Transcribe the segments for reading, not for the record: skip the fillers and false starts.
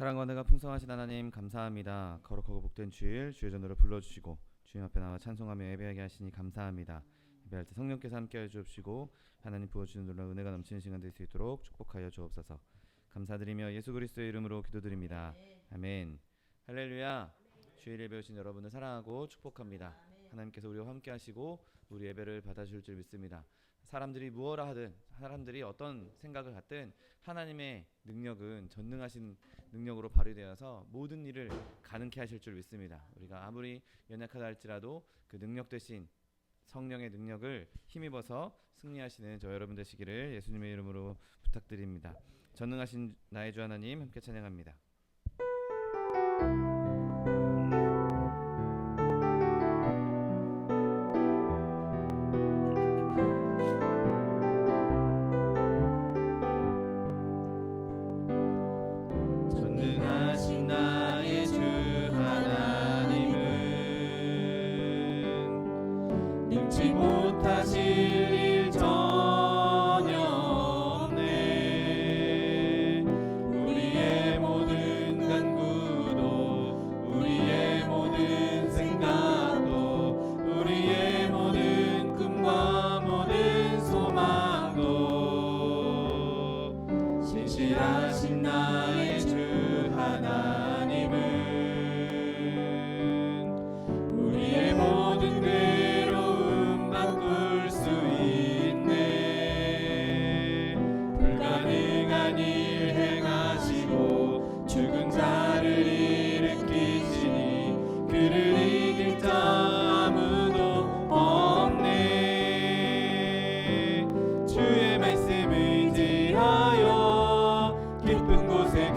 사랑과 은혜가 풍성하신 하나님 감사합니다. 거룩하고 복된 주일 주의 전으로 불러주시고 주님 앞에 나와 찬송하며 예배하게 하시니 감사합니다. 예배할 때 성령께서 함께하여 주옵시고 하나님 부어주시는 놀라운 은혜가 넘치는 시간 될 수 있도록 축복하여 주옵소서. 감사드리며 예수 그리스도의 이름으로 기도드립니다. 아멘. 할렐루야. 주일 예배 오신 여러분을 사랑하고 축복합니다. 하나님께서 우리와 함께 하시고 우리 예배를 받아주실 줄 믿습니다. 사람들이 무엇라 하든 사람들이 어떤 생각을 갖든 하나님의 능력은 전능하신 능력으로 발휘되어서 모든 일을 가능케 하실 줄 믿습니다. 우리가 아무리 연약하다 할지라도 그 능력 대신 성령의 능력을 힘입어서 승리하시는 저 여러분 되시기를 예수님의 이름으로 부탁드립니다. 전능하신 나의 주 하나님 함께 찬양합니다. 신실하신 나의 주 하나님은 우리의 모든 괴로움 바꿀 수 있네. 불가능한 일 행하시고 죽은 자를 일으키시니 그를 이길 자 아무도 없네. 주의 말씀 의지하여 기쁜 곳에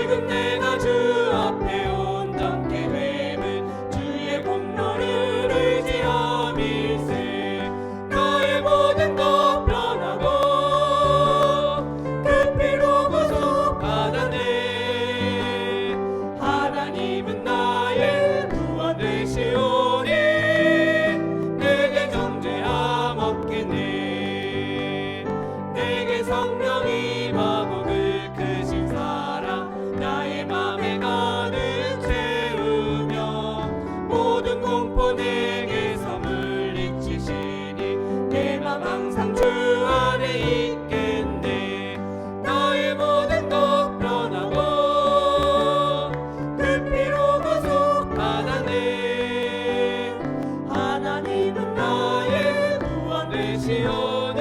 지금 내가 주 앞에 온전케 됨은 주의 공로를 의지함일세. 나의 모든 것 변하고 그 피로 구속받았네. 하나님은 나의 구원 되시오니 내게 정죄함 없겠네. 내게 성령이 임하고 그 크신 사랑 나의 맘에 가득 채우며 모든 공포 내게서 물리치시니 내 맘 항상 주 안에 있겠네. 나의 모든 것 변하고 그 피로 구속받았네. 하나님은 나의 구원 되시오니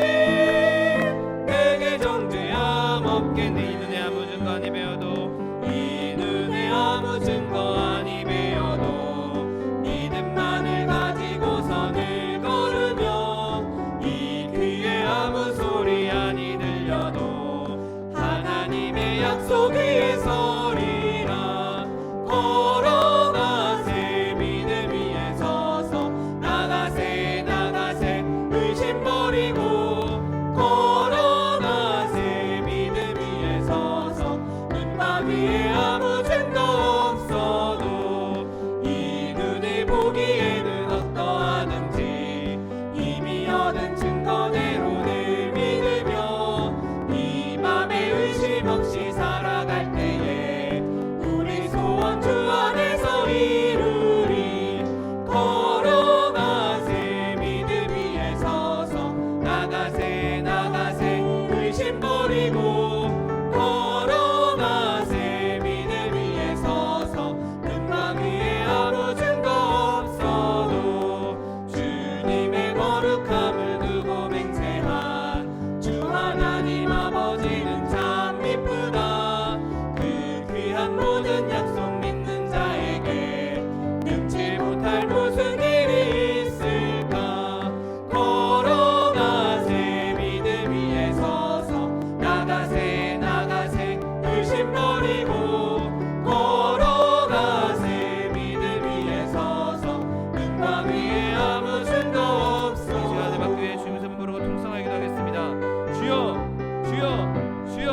내게 정죄함 없겠네. 이 눈에 아무 증거 아니 배워도 이 눈에 아무 증거 아니 배워도 믿음만을 가지고서 늘 걸으며 이 귀에 아무 소리 아니 들려도 하나님의 약속 위에 서리라. 걸어가세 믿음 위에 서서 나가세 나가세 의심 버리고 걸어가세 믿음 위에 서서 눈만 위에 아무 증거 없어도 이 눈에 보기에는 어떠하든지 이미 얻은 증거대로 늘 믿으며 이 맘에 의심 없이 살아갈 때에 우리 소원 주 안에서 이루리. 걸어가세 믿음 위에 서서 나가세 나가세 의심 버리고 걸어가세 믿음 위에 서서 금방 위에 아무 증거 없어도 주님의 거룩함을 두고 맹세한 주 하나님 아버지는 참 이쁘다. 그 귀한 모든 약속 믿는 자에게 능치 못할 무슨 일이 있을까. 걸어가세 믿음 위에 서서 나가세 나가세 의심 버리고 걸어가세 믿음 위에 서서 금방 위에 아무 증거 없어. 이 시간에 받기 위해 주님의 손 부르고 통성하기도 하겠습니다. 주여 주여 주여.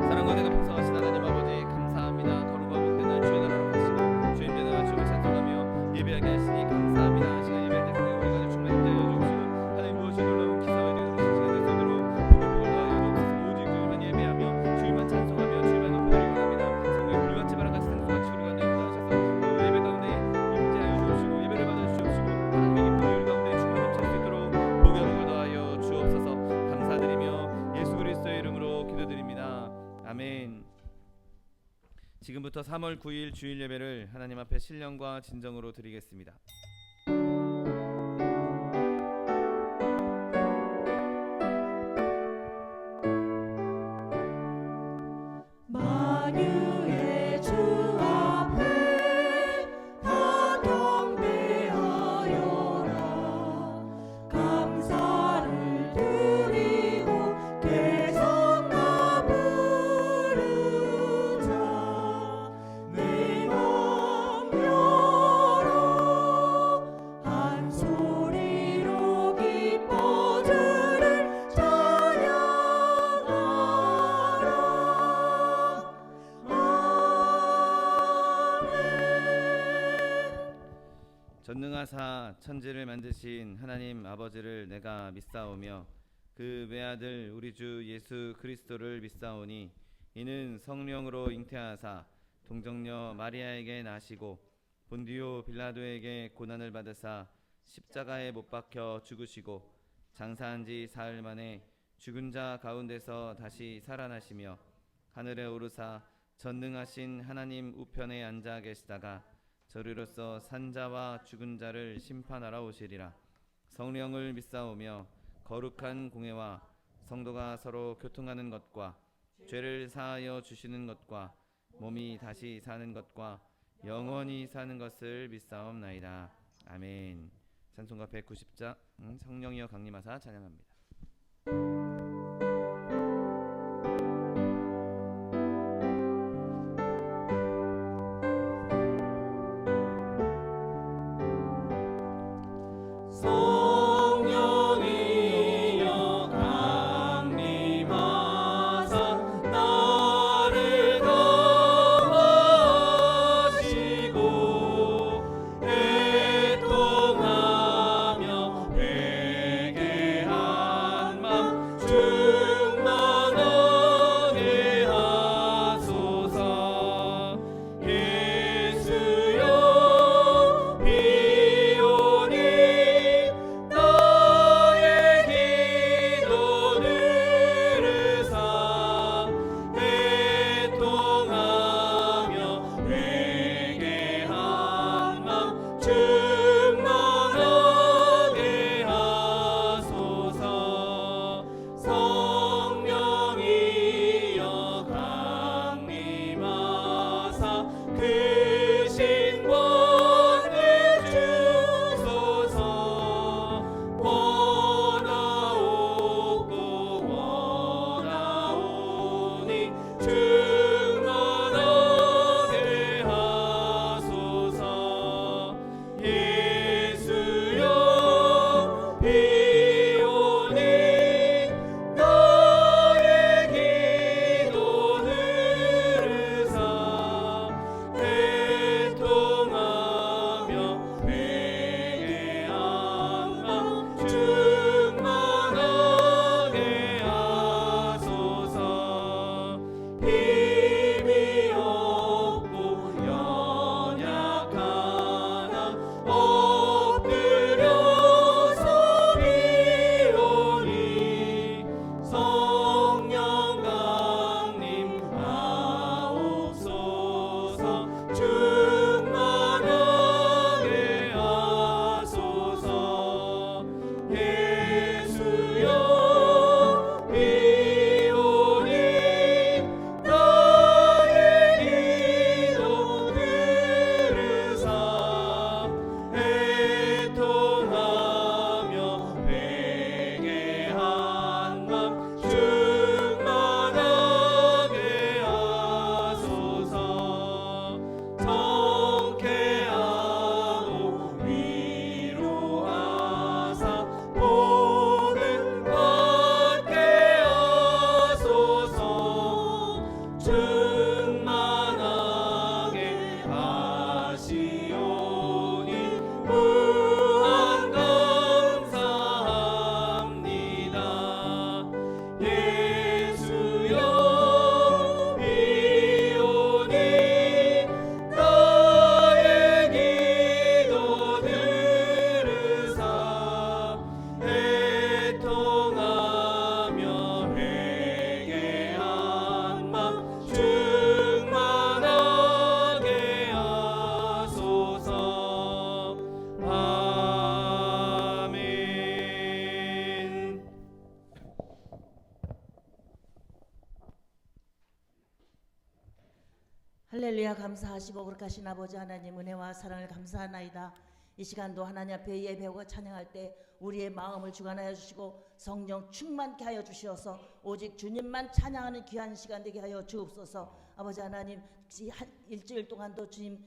사랑과 내가 풍성하신 하나님 아버지 감사합니다. 거룩과 복된 날 주의 나라로 가시고 주님 된 나라 주를 찬송하며 예배하게 하시니 감사합니다. 이 시간 예배할 때 성령 우리 가족 충만히 인자하여 주옵시고 하나님 무엇이 놀라운 기사와 이루어진 시간 될 수 있도록 복을 더하여 주옵소서. 오직 주님만 예배하며 주님만 찬송하며 주님만 높여드리기 원합니다. 성령 불같이 바람같이 생수같이 우리 가운데 임하셔서 그 예배 가운데 임재하여 주옵시고 예배를 받아 주옵시고 하나님의 기쁨이 우리 가운데 충만히 넘칠 수 있도록 복을 더하여 주옵소서. 감사드리며 예수 그리스도의 이름으로 기도드립니다. 아멘. 지금부터 3월 9일 주일 예배를 하나님 앞에 신령과 진정으로 드리겠습니다. 만유의 주 앞에 다 경배하여라. 감사를 드리고 개성나 부르자. 내 맘 열어 한 소리로 기뻐 주를 찬양하라. 전능하사 천지를 만드신 하나님 아버지를 내가 믿사오며 그 외아들 우리 주 예수 그리스도를 믿사오니 이는 성령으로 잉태하사 동정녀 마리아에게 나시고 본디오 빌라도에게 고난을 받으사 십자가에 못 박혀 죽으시고 장사한 지 사흘 만에 죽은 자 가운데서 다시 살아나시며 하늘에 오르사 전능하신 하나님 우편에 앉아 계시다가 저리로서 산자와 죽은 자를 심판하러 오시리라. 성령을 믿사오며 거룩한 공회와 성도가 서로 교통하는 것과 죄를 사하여 주시는 것과 몸이 다시 사는 것과 영원히 사는 것을 믿사옵나이다. 아멘. 찬송가 190장 성령이여 강림하사 찬양합니다. 할렐루야. 감사하시고 거룩하신 아버지 하나님 은혜와 사랑을 감사하나이다. 이 시간도 하나님 앞에 예배하고 찬양할 때 우리의 마음을 주관하여 주시고 성령 충만케 하여 주시어서 오직 주님만 찬양하는 귀한 시간 되게 하여 주옵소서. 아버지 하나님 한 일주일 동안도 주님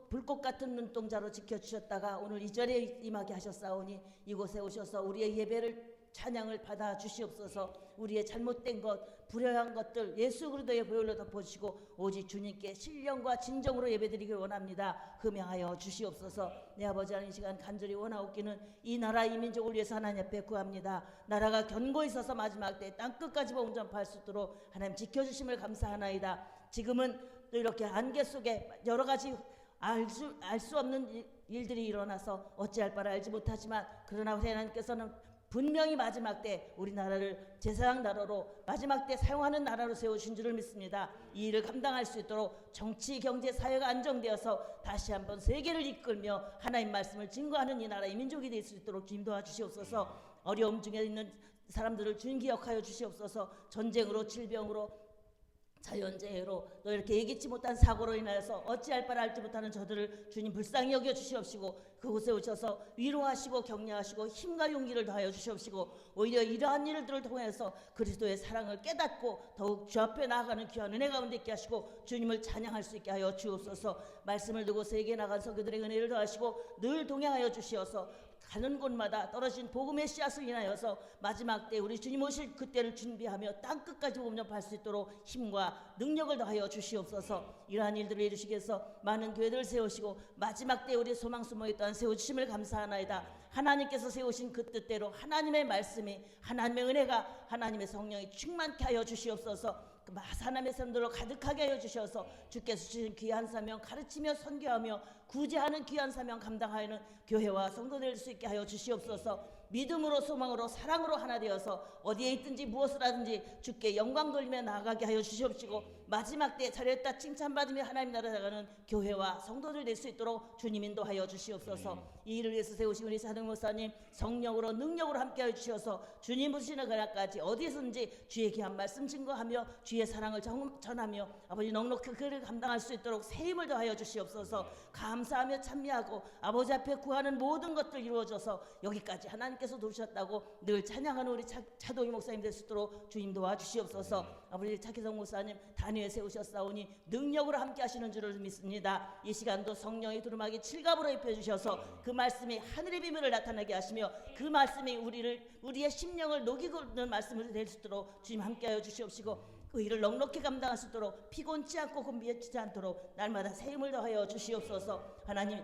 불꽃 같은 눈동자로 지켜주셨다가 오늘 이 자리에 임하게 하셨사오니 이곳에 오셔서 우리의 예배를 찬양을 받아 주시옵소서. 우리의 잘못된 것 불효한 것들 예수 그리스도의 보혈로 덮어주시고 오직 주님께 신령과 진정으로 예배드리길 원합니다. 금양하여 주시옵소서. 내 아버지 하나님, 이 시간 간절히 원하옵기는 이 나라 이 민족을 위해서 하나님 앞에 구합니다. 나라가 견고히 서서 마지막 때 땅끝까지 봉전파할 수 있도록 하나님 지켜주심을 감사하나이다. 지금은 또 이렇게 안개 속에 여러 가지 알 수 없는 일들이 일어나서 어찌할 바를 알지 못하지만 그러나 하나님께서는 분명히 마지막 때 우리나라를 제사장 나라로 마지막 때 사용하는 나라로 세우신 줄을 믿습니다. 이 일을 감당할 수 있도록 정치, 경제, 사회가 안정되어서 다시 한번 세계를 이끌며 하나님 말씀을 증거하는 이 나라 이 민족이 될 수 있도록 주님 도와주시옵소서. 어려움 중에 있는 사람들을 주님 기억하여 주시옵소서. 전쟁으로 질병으로 자연재해로 또 이렇게 예기치 못한 사고로 인하여서 어찌할 바를 알지 못하는 저들을 주님 불쌍히 여겨 주시옵시고 그곳에 오셔서 위로하시고 격려하시고 힘과 용기를 더하여 주시옵시고 오히려 이러한 일들을 통해서 그리스도의 사랑을 깨닫고 더욱 주 앞에 나아가는 귀한 은혜 가운데 있게 하시고 주님을 찬양할 수 있게 하여 주옵소서. 말씀을 두고 세계에 나간 성교들의 은혜를 더하시고 늘 동행하여 주시어서 가는 곳마다 떨어진 복음의 씨앗을 인하여서 마지막 때 우리 주님 오실 그때를 준비하며 땅끝까지 공접할 수 있도록 힘과 능력을 더하여 주시옵소서. 이러한 일들을 이루시기 위해서 많은 교회들을 세우시고 마지막 때 우리 소망 수모에 또한 세워주심을 감사하나이다. 하나님께서 세우신 그 뜻대로 하나님의 말씀이 하나님의 은혜가 하나님의 성령이 충만케 하여 주시옵소서. 하나님의 사람들로 가득하게 하여 주셔서 주께서 주신 귀한 사명 가르치며 선교하며 구제하는 귀한 사명 감당하여는 교회와 성도 될 수 있게 하여 주시옵소서. 믿음으로 소망으로 사랑으로 하나 되어서 어디에 있든지 무엇을 하든지 주께 영광 돌리며 나아가게 하여 주시옵시고 마지막 때에 잘했다 칭찬받으며 하나님 나라 나가는 교회와 성도들 될 수 있도록 주님 인도하여 주시옵소서. 이 일을 위해서 세우신 우리 사등 목사님 성령으로 능력으로 함께하여 주셔서 주님 부르시는 그날까지 어디에서든지 주의 귀한 말씀 증거하며 주의 사랑을 전하며 아버지 넉넉히 그를 감당할 수 있도록 새 힘을 더하여 주시옵소서. 감사하며 찬미하고 아버지 앞에 구하는 모든 것들 이루어져서 여기까지 하나님께서 도우셨다고 늘 찬양하는 우리 차동희 목사님 될 수 있도록 주님 도와주시옵소서. 아버지 차기성 목사님 단위에 세우셨사오니 능력으로 함께 하시는 줄을 믿습니다. 이 시간도 성령의 두루마기 칠갑으로 입혀주셔서 그 말씀이 하늘의 비밀을 나타나게 하시며 그 말씀이 우리의 심령을 녹이는 말씀을 될 수 있도록 주님 함께하여 주시옵시고 그 일을 넉넉히 감당할 수 있도록 피곤치 않고 곤비치지 않도록 날마다 새 힘을 더하여 주시옵소서. 하나님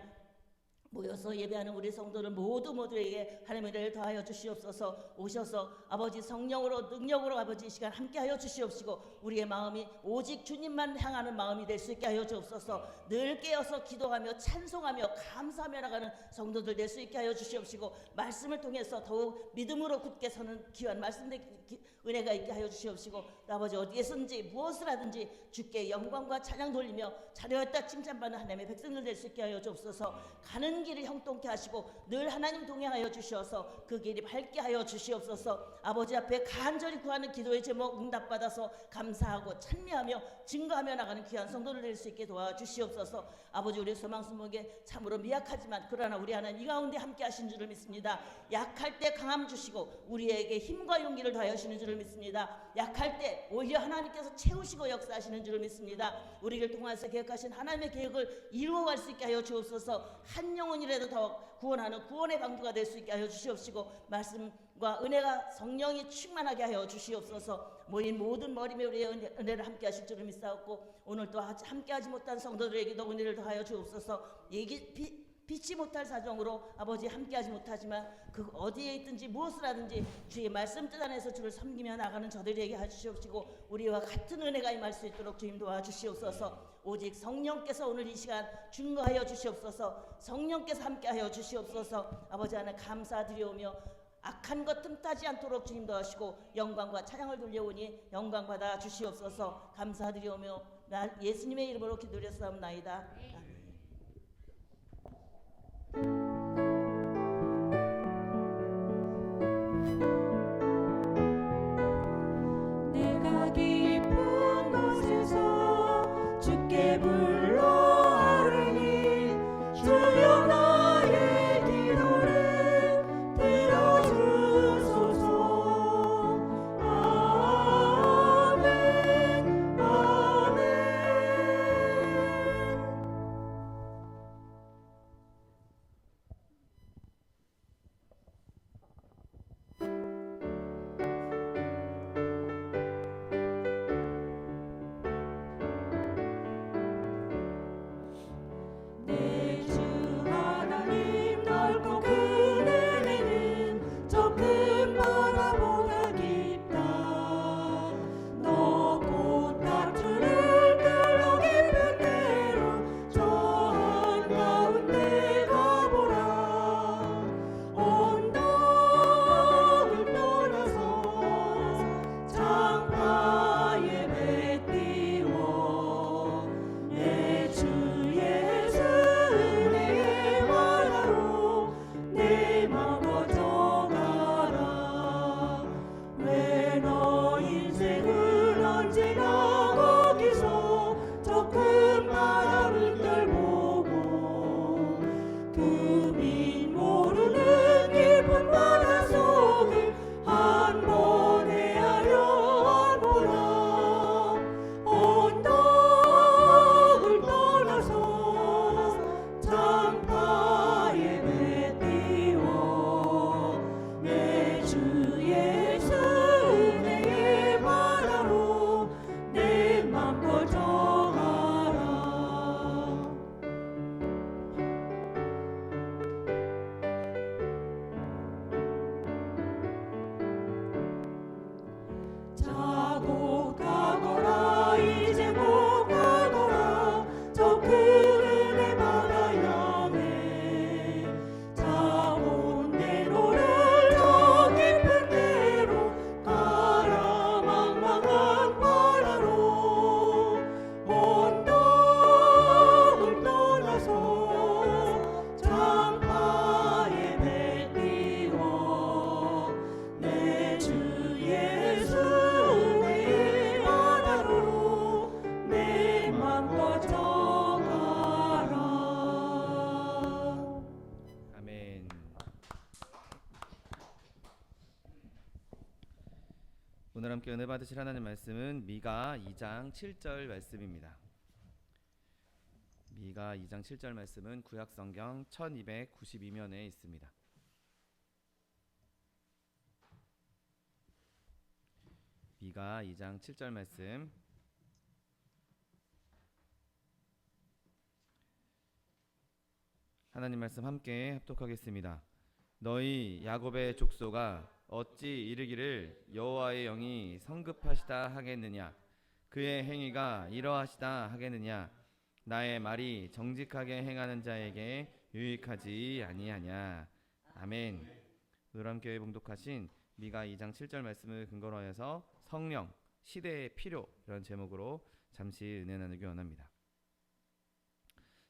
모여서 예배하는 우리 성도들 모두에게 하나님의 은혜를 더하여 주시옵소서. 오셔서 아버지 성령으로 능력으로 아버지 이 시간 함께하여 주시옵시고 우리의 마음이 오직 주님만 향하는 마음이 될 수 있게 하여 주옵소서. 늘 깨어서 기도하며 찬송하며 감사하며 나가는 성도들 될 수 있게 하여 주시옵시고 말씀을 통해서 더욱 믿음으로 굳게 서는 귀한 말씀 은혜가 있게 하여 주시옵시고 아버지 어디에서든지 무엇을 하든지 주께 영광과 찬양 돌리며 잘하였다 칭찬받는 하나님의 백성들 될 수 있게 하여 주옵소서. 가는 길을 형통케 하시고 늘 하나님 동행하여 주시어서 그 길이 밝게 하여 주시옵소서. 아버지 앞에 간절히 구하는 기도의 제목 응답받아서 감사하고 찬미하며 증거하며 나가는 귀한 성도를 될 수 있게 도와주시옵소서. 아버지 우리 소망수목에 참으로 미약하지만 그러나 우리 하나님 이 가운데 함께 하신 줄을 믿습니다. 약할 때 강함 주시고 우리에게 힘과 용기를 더하시는 줄을 믿습니다. 약할 때 오히려 하나님께서 채우시고 역사하시는 줄을 믿습니다. 우리를 통해서 계획하신 하나님의 계획을 이루어갈 수 있게 하여 주옵소서. 한 영혼이라도 더 구원하는 구원의 방주가 될 수 있게 하여 주시옵시고 말씀과 은혜가 성령이 충만하게 하여 주시옵소서. 모인 모든 머리에 우리의 은혜를 함께 하실 줄을 믿사옵고 오늘 또 함께하지 못한 성도들에게도 은혜를 더하여 주옵소서. 피치 못할 사정으로 아버지 함께하지 못하지만 그 어디에 있든지 무엇을 하든지 주의 말씀 뜻 안에서 주를 섬기며 나가는 저들에게 해주시옵시고 우리와 같은 은혜가 임할 수 있도록 주님 도와주시옵소서. 오직 성령께서 오늘 이 시간 증거하여 주시옵소서. 성령께서 함께하여 주시옵소서. 아버지 하나 감사드리오며 악한 것 틈타지 않도록 주님 도하시고 영광과 찬양을 돌려오니 영광 받아 주시옵소서. 감사드리오며 예수님의 이름으로 기도드렸사옵나이다. 내가 깊은 곳에서 주께 함께 은혜 받으실 하나님 말씀은 미가 2장 7절 말씀입니다. 미가 2장 7절 말씀은 구약 성경 1292면에 있습니다. 미가 2장 7절 말씀 하나님 말씀 함께 합독하겠습니다. 너희 야곱의 족속아 어찌 이르기를 여호와의 영이 성급하시다 하겠느냐 그의 행위가 이러하시다 하겠느냐 나의 말이 정직하게 행하는 자에게 유익하지 아니하냐. 아멘. 오늘 함께 봉독하신 미가 2장 7절 말씀을 근거로 해서 성령, 시대의 필요 이런 제목으로 잠시 은혜 나누기 원합니다.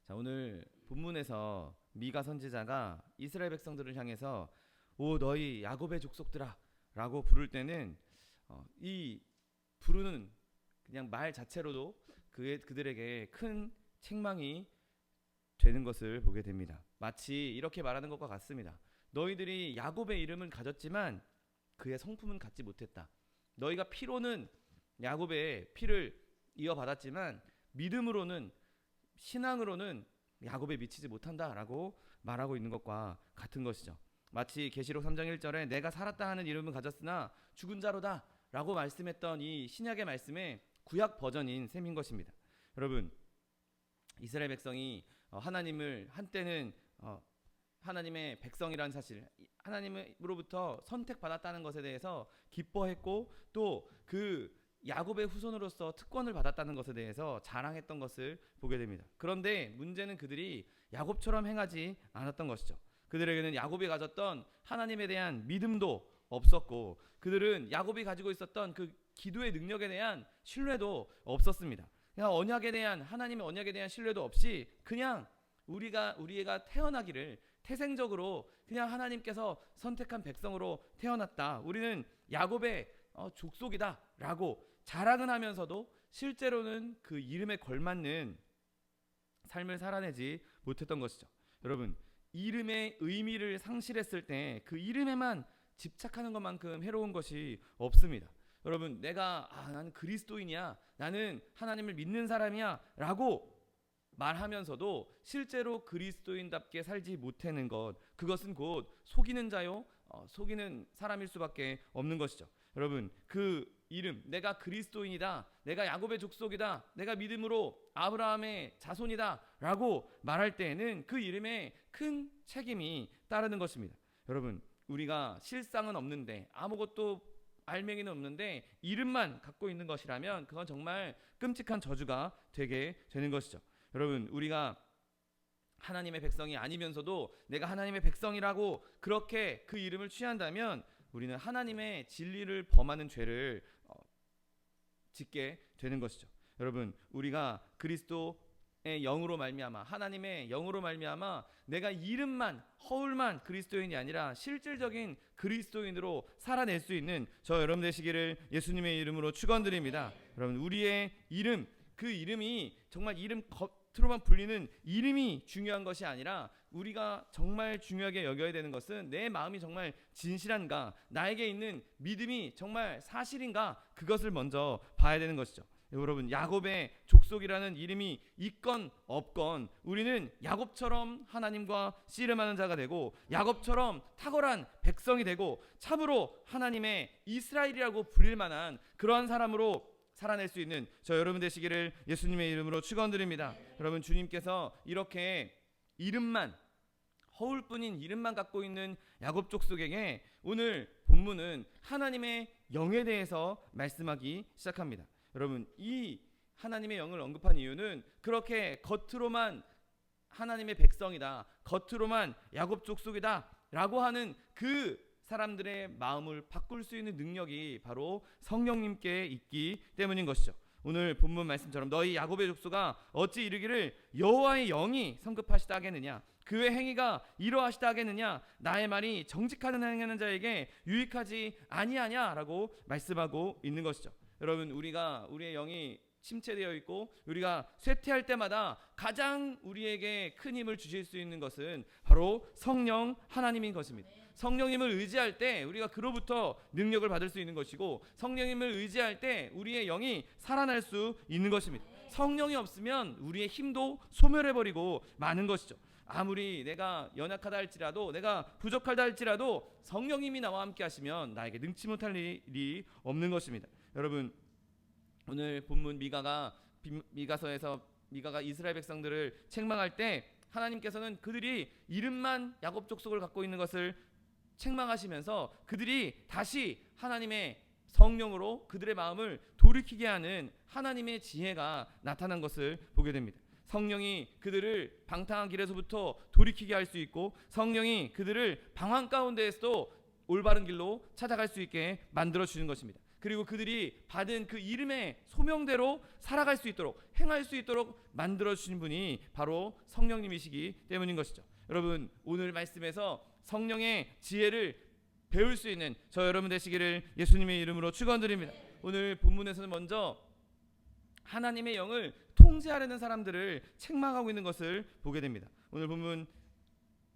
자, 오늘 본문에서 미가 선지자가 이스라엘 백성들을 향해서 오 너희 야곱의 족속들아 라고 부를 때는 이 부르는 그냥 말 자체로도 그들에게 큰 책망이 되는 것을 보게 됩니다. 마치 이렇게 말하는 것과 같습니다. 너희들이 야곱의 이름은 가졌지만 그의 성품은 갖지 못했다. 너희가 피로는 야곱의 피를 이어받았지만 믿음으로는 신앙으로는 야곱에 미치지 못한다라고 말하고 있는 것과 같은 것이죠. 마치 계시록 3장 1절에 내가 살았다 하는 이름은 가졌으나 죽은 자로다 라고 말씀했던 이 신약의 말씀의 구약 버전인 셈인 것입니다. 여러분, 이스라엘 백성이 하나님을 한때는 하나님의 백성이라는 사실, 하나님으로부터 선택받았다는 것에 대해서 기뻐했고 또 그 야곱의 후손으로서 특권을 받았다는 것에 대해서 자랑했던 것을 보게 됩니다. 그런데 문제는 그들이 야곱처럼 행하지 않았던 것이죠. 그들에게는 야곱이 가졌던 하나님에 대한 믿음도 없었고 그들은 야곱이 가지고 있었던 그 기도의 능력에 대한 신뢰도 없었습니다. 그냥 언약에 대한 하나님의 언약에 대한 신뢰도 없이 그냥 우리가 태어나기를 태생적으로 그냥 하나님께서 선택한 백성으로 태어났다. 우리는 야곱의 족속이다라고 자랑은 하면서도 실제로는 그 이름에 걸맞는 삶을 살아내지 못했던 것이죠. 여러분, 이름의 의미를 상실했을 때 그 이름에만 집착하는 것만큼 해로운 것이 없습니다. 여러분, 나는 그리스도인이야, 나는 하나님을 믿는 사람이야 라고 말하면서도 실제로 그리스도인답게 살지 못하는 것, 그것은 곧 속이는 자요 속이는 사람일 수밖에 없는 것이죠. 여러분, 그 이름, 내가 그리스도인이다, 내가 야곱의 족속이다, 내가 믿음으로 아브라함의 자손이다 라고 말할 때에는 그 이름에 큰 책임이 따르는 것입니다. 여러분, 우리가 실상은 없는데 아무것도 알맹이는 없는데 이름만 갖고 있는 것이라면 그건 정말 끔찍한 저주가 되게 되는 것이죠. 여러분, 우리가 하나님의 백성이 아니면서도 내가 하나님의 백성이라고 그렇게 그 이름을 취한다면 우리는 하나님의 진리를 범하는 죄를 짓게 되는 것이죠. 여러분, 우리가 그리스도의 영으로 말미암아 하나님의 영으로 말미암아 내가 이름만 허울만 그리스도인이 아니라 실질적인 그리스도인으로 살아낼 수 있는 저 여러분 되시기를 예수님의 이름으로 축원드립니다. 여러분, 우리의 이름, 그 이름이 정말 이름 겉으로만 불리는 이름이 중요한 것이 아니라 우리가 정말 중요하게 여겨야 되는 것은 내 마음이 정말 진실한가, 나에게 있는 믿음이 정말 사실인가, 그것을 먼저 봐야 되는 것이죠. 여러분, 야곱의 족속이라는 이름이 있건 없건 우리는 야곱처럼 하나님과 씨름하는 자가 되고 야곱처럼 탁월한 백성이 되고 참으로 하나님의 이스라엘이라고 불릴 만한 그러한 사람으로 살아낼 수 있는 저 여러분 되시기를 예수님의 이름으로 축원드립니다. 여러분, 주님께서 이렇게 이름만, 허울뿐인 이름만 갖고 있는 야곱 족속에게 오늘 본문은 하나님의 영에 대해서 말씀하기 시작합니다. 여러분, 이 하나님의 영을 언급한 이유는 그렇게 겉으로만 하나님의 백성이다, 겉으로만 야곱 족속이다 라고 하는 그 사람들의 마음을 바꿀 수 있는 능력이 바로 성령님께 있기 때문인 것이죠. 오늘 본문 말씀처럼 너희 야곱의 족속아 어찌 이르기를 여호와의 영이 성급하시다 하겠느냐, 그의 행위가 이러하시다 하겠느냐, 나의 말이 정직하는 행하는 자에게 유익하지 아니하냐라고 말씀하고 있는 것이죠. 여러분, 우리의 영이 침체되어 있고 우리가 쇠퇴할 때마다 가장 우리에게 큰 힘을 주실 수 있는 것은 바로 성령 하나님인 것입니다. 성령님을 의지할 때 우리가 그로부터 능력을 받을 수 있는 것이고, 성령님을 의지할 때 우리의 영이 살아날 수 있는 것입니다. 성령이 없으면 우리의 힘도 소멸해버리고 마는 것이죠. 아무리 내가 연약하다 할지라도, 내가 부족하다 할지라도 성령님이 나와 함께 하시면 나에게 능치 못할 일이 없는 것입니다. 여러분, 오늘 본문 미가서에서 미가가 이스라엘 백성들을 책망할 때 하나님께서는 그들이 이름만 야곱 족속을 갖고 있는 것을 책망하시면서 그들이 다시 하나님의 성령으로 그들의 마음을 돌이키게 하는 하나님의 지혜가 나타난 것을 보게 됩니다. 성령이 그들을 방탕한 길에서부터 돌이키게 할 수 있고, 성령이 그들을 방황 가운데에서도 올바른 길로 찾아갈 수 있게 만들어 주는 것입니다. 그리고 그들이 받은 그 이름의 소명대로 살아갈 수 있도록, 행할 수 있도록 만들어 주신 분이 바로 성령님이시기 때문인 것이죠. 여러분, 오늘 말씀에서 성령의 지혜를 배울 수 있는 저 여러분 되시기를 예수님의 이름으로 축원드립니다. 오늘 본문에서는 먼저 하나님의 영을 통제하려는 사람들을 책망하고 있는 것을 보게 됩니다. 오늘 본문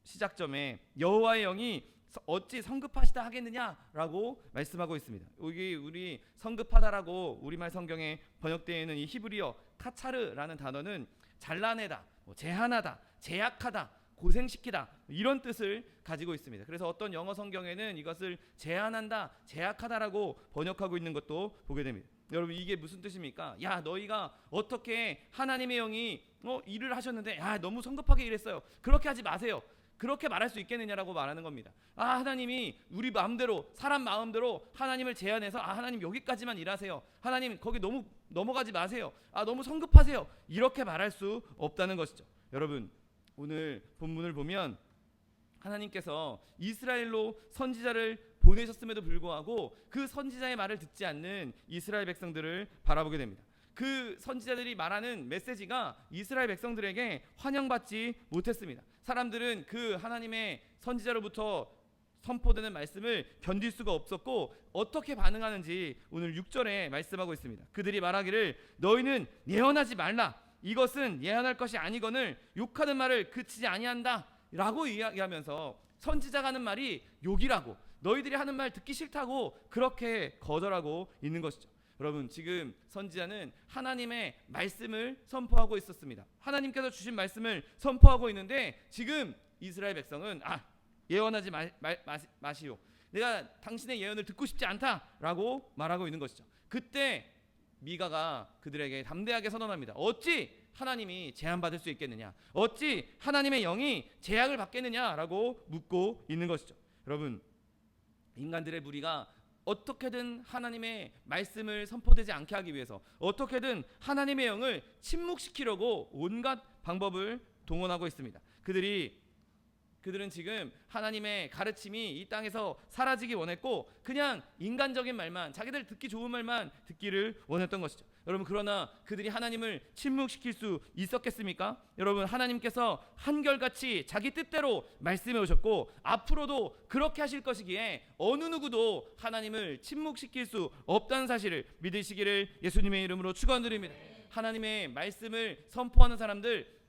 시작점에 여호와의 영이 어찌 성급하시다 하겠느냐라고 말씀하고 있습니다. 여기 우리 성급하다라고 우리말 성경에 번역되어 있는 이 히브리어 카차르라는 단어는 잘라내다, 제한하다, 제약하다, 고생시키다, 이런 뜻을 가지고 있습니다. 그래서 어떤 영어 성경에는 이것을 제한한다, 제약하다라고 번역하고 있는 것도 보게 됩니다. 여러분, 이게 무슨 뜻입니까? 야, 너희가 어떻게 하나님의 영이 일을 하셨는데 너무 성급하게 일했어요. 그렇게 하지 마세요. 그렇게 말할 수 있겠느냐라고 말하는 겁니다. 하나님이 우리 마음대로, 사람 마음대로 하나님을 제한해서 하나님 여기까지만 일하세요. 하나님 거기 너무 넘어가지 마세요. 너무 성급하세요. 이렇게 말할 수 없다는 것이죠. 여러분, 오늘 본문을 보면 하나님께서 이스라엘로 선지자를 보내셨음에도 불구하고 그 선지자의 말을 듣지 않는 이스라엘 백성들을 바라보게 됩니다. 그 선지자들이 말하는 메시지가 이스라엘 백성들에게 환영받지 못했습니다. 사람들은 그 하나님의 선지자로부터 선포되는 말씀을 견딜 수가 없었고, 어떻게 반응하는지 오늘 6절에 말씀하고 있습니다. 그들이 말하기를 너희는 예언하지 말라, 이것은 예언할 것이 아니거늘 욕하는 말을 그치지 아니한다 라고 이야기하면서 선지자가 하는 말이 욕이라고, 너희들이 하는 말 듣기 싫다고 그렇게 거절하고 있는 것이죠. 여러분, 지금 선지자는 하나님의 말씀을 선포하고 있었습니다. 하나님께서 주신 말씀을 선포하고 있는데 지금 이스라엘 백성은 예언하지 마시오, 내가 당신의 예언을 듣고 싶지 않다라고 말하고 있는 것이죠. 그때 미가가 그들에게 담대하게 선언합니다. 어찌 하나님이 제한받을 수 있겠느냐, 어찌 하나님의 영이 제약을 받겠느냐라고 묻고 있는 것이죠. 여러분, 인간들의 무리가 어떻게든 하나님의 말씀을 선포되지 않게 하기 위해서 어떻게든 하나님의 영을 침묵시키려고 온갖 방법을 동원하고 있습니다. 그들은 지금 하나님의 가르침이 이 땅에서 사라지기 원했고, 그냥 인간적인 말만, 자기들 듣기 좋은 말만 듣기를 원했던 것이죠. 여러분, 그러나 그들이 하나님을 침묵시킬 수 있었겠습니까? 여러분, 하나님께서 한결같이 자기 뜻대로 말씀해 오셨고 앞으로도 그렇게 하실 것이기에 어느 누구도 하나님을 침묵시킬 수 없다는 사실을 믿으시기를 예수님의 이름으로 축원드립니다. 하나님의 말씀을 선포하는 사람들,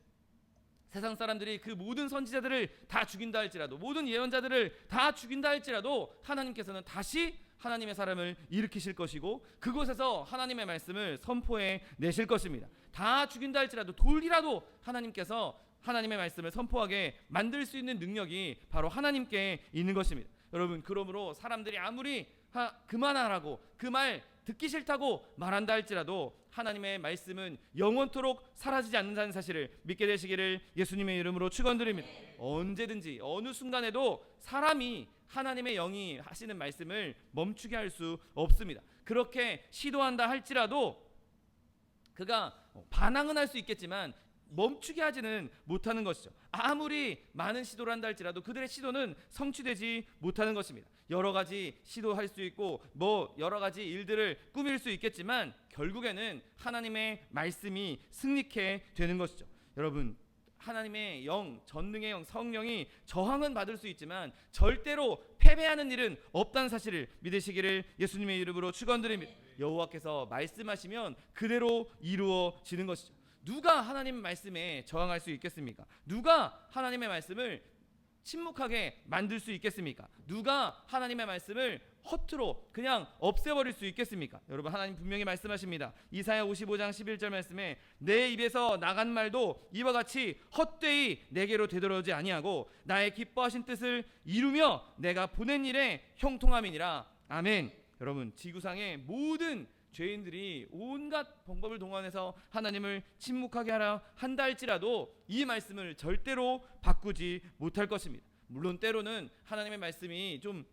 세상 사람들이 그 모든 선지자들을 다 죽인다 할지라도, 모든 예언자들을 다 죽인다 할지라도 하나님께서는 다시 하나님의 사람을 일으키실 것이고 그곳에서 하나님의 말씀을 선포해 내실 것입니다. 다 죽인다 할지라도 돌이라도 하나님께서 하나님의 말씀을 선포하게 만들 수 있는 능력이 바로 하나님께 있는 것입니다. 여러분, 그러므로 사람들이 아무리 그만하라고, 그 말 듣기 싫다고 말한다 할지라도 하나님의 말씀은 영원토록 사라지지 않는다는 사실을 믿게 되시기를 예수님의 이름으로 축원드립니다. 언제든지 어느 순간에도 사람이 하나님의 영이 하시는 말씀을 멈추게 할 수 없습니다. 그렇게 시도한다 할지라도 그가 반항은 할 수 있겠지만 멈추게 하지는 못하는 것이죠. 아무리 많은 시도를 한다 할지라도 그들의 시도는 성취되지 못하는 것입니다. 여러 가지 시도할 수 있고 여러 가지 일들을 꾸밀 수 있겠지만 결국에는 하나님의 말씀이 승리케 되는 것이죠. 여러분, 하나님의 영, 전능의 영, 성령이 저항은 받을 수 있지만 절대로 패배하는 일은 없다는 사실을 믿으시기를 예수님의 이름으로 축원드립니다. 여호와께서 말씀하시면 그대로 이루어지는 것이죠. 누가 하나님의 말씀에 저항할 수 있겠습니까? 누가 하나님의 말씀을 침묵하게 만들 수 있겠습니까? 누가 하나님의 말씀을 허투루 그냥 없애버릴 수 있겠습니까? 여러분, 하나님 분명히 말씀하십니다. 이사야 55장 11절 말씀에 내 입에서 나간 말도 이와 같이 헛되이 내게로 되돌아오지 아니하고 나의 기뻐하신 뜻을 이루며 내가 보낸 일에 형통함이니라. 아멘. 여러분, 지구상의 모든 죄인들이 온갖 방법을 동원해서 하나님을 침묵하게 하라 한다 할지라도 이 말씀을 절대로 바꾸지 못할 것입니다. 물론 때로는 하나님의 말씀이 좀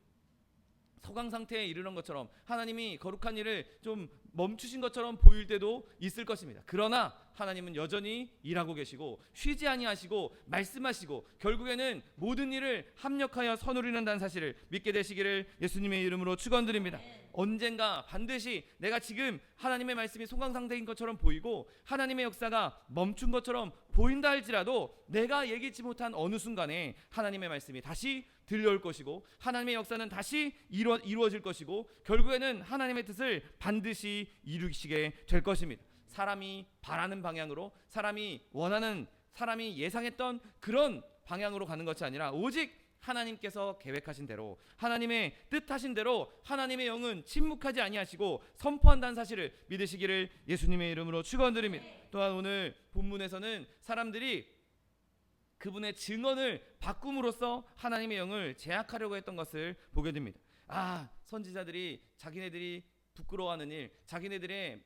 서강 상태에 이르는 것처럼 하나님이 거룩한 일을 좀 멈추신 것처럼 보일 때도 있을 것입니다. 그러나 하나님은 여전히 일하고 계시고 쉬지 아니하시고 말씀하시고 결국에는 모든 일을 합력하여 선으로 이룬다는 사실을 믿게 되시기를 예수님의 이름으로 축원드립니다. 언젠가 반드시 내가 지금 하나님의 말씀이 소강 상태인 것처럼 보이고 하나님의 역사가 멈춘 것처럼 보인다 할지라도 내가 예기치 못한 어느 순간에 하나님의 말씀이 다시 들려올 것이고 하나님의 역사는 다시 이루어질 것이고 결국에는 하나님의 뜻을 반드시 이루시게 될 것입니다. 사람이 바라는 방향으로, 사람이 원하는, 사람이 예상했던 그런 방향으로 가는 것이 아니라 오직 하나님께서 계획하신 대로, 하나님의 뜻하신 대로 하나님의 영은 침묵하지 아니하시고 선포한다는 사실을 믿으시기를 예수님의 이름으로 축원드립니다. 또한 오늘 본문에서는 사람들이 그분의 증언을 바꿈으로써 하나님의 영을 제약하려고 했던 것을 보게 됩니다. 선지자들이 자기네들이 부끄러워하는 일, 자기네들의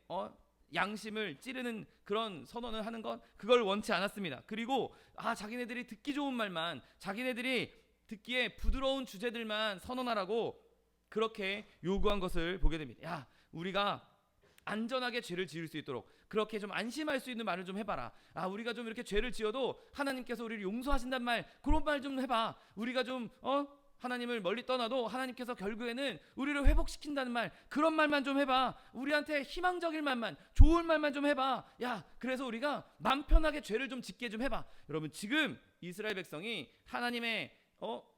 양심을 찌르는 그런 선언을 하는 것, 그걸 원치 않았습니다. 그리고 자기네들이 듣기 좋은 말만, 자기네들이 듣기에 부드러운 주제들만 선언하라고 그렇게 요구한 것을 보게 됩니다. 우리가 안전하게 죄를 지을 수 있도록 그렇게 좀 안심할 수 있는 말을 좀 해봐라. 우리가 좀 이렇게 죄를 지어도 하나님께서 우리를 용서하신단 말, 그런 말 좀 해봐. 우리가 좀 하나님을 멀리 떠나도 하나님께서 결국에는 우리를 회복시킨다는 말, 그런 말만 좀 해봐. 우리한테 희망적인 말만, 좋은 말만 좀 해봐. 그래서 우리가 맘 편하게 죄를 좀 짓게 좀 해봐. 여러분, 지금 이스라엘 백성이 하나님의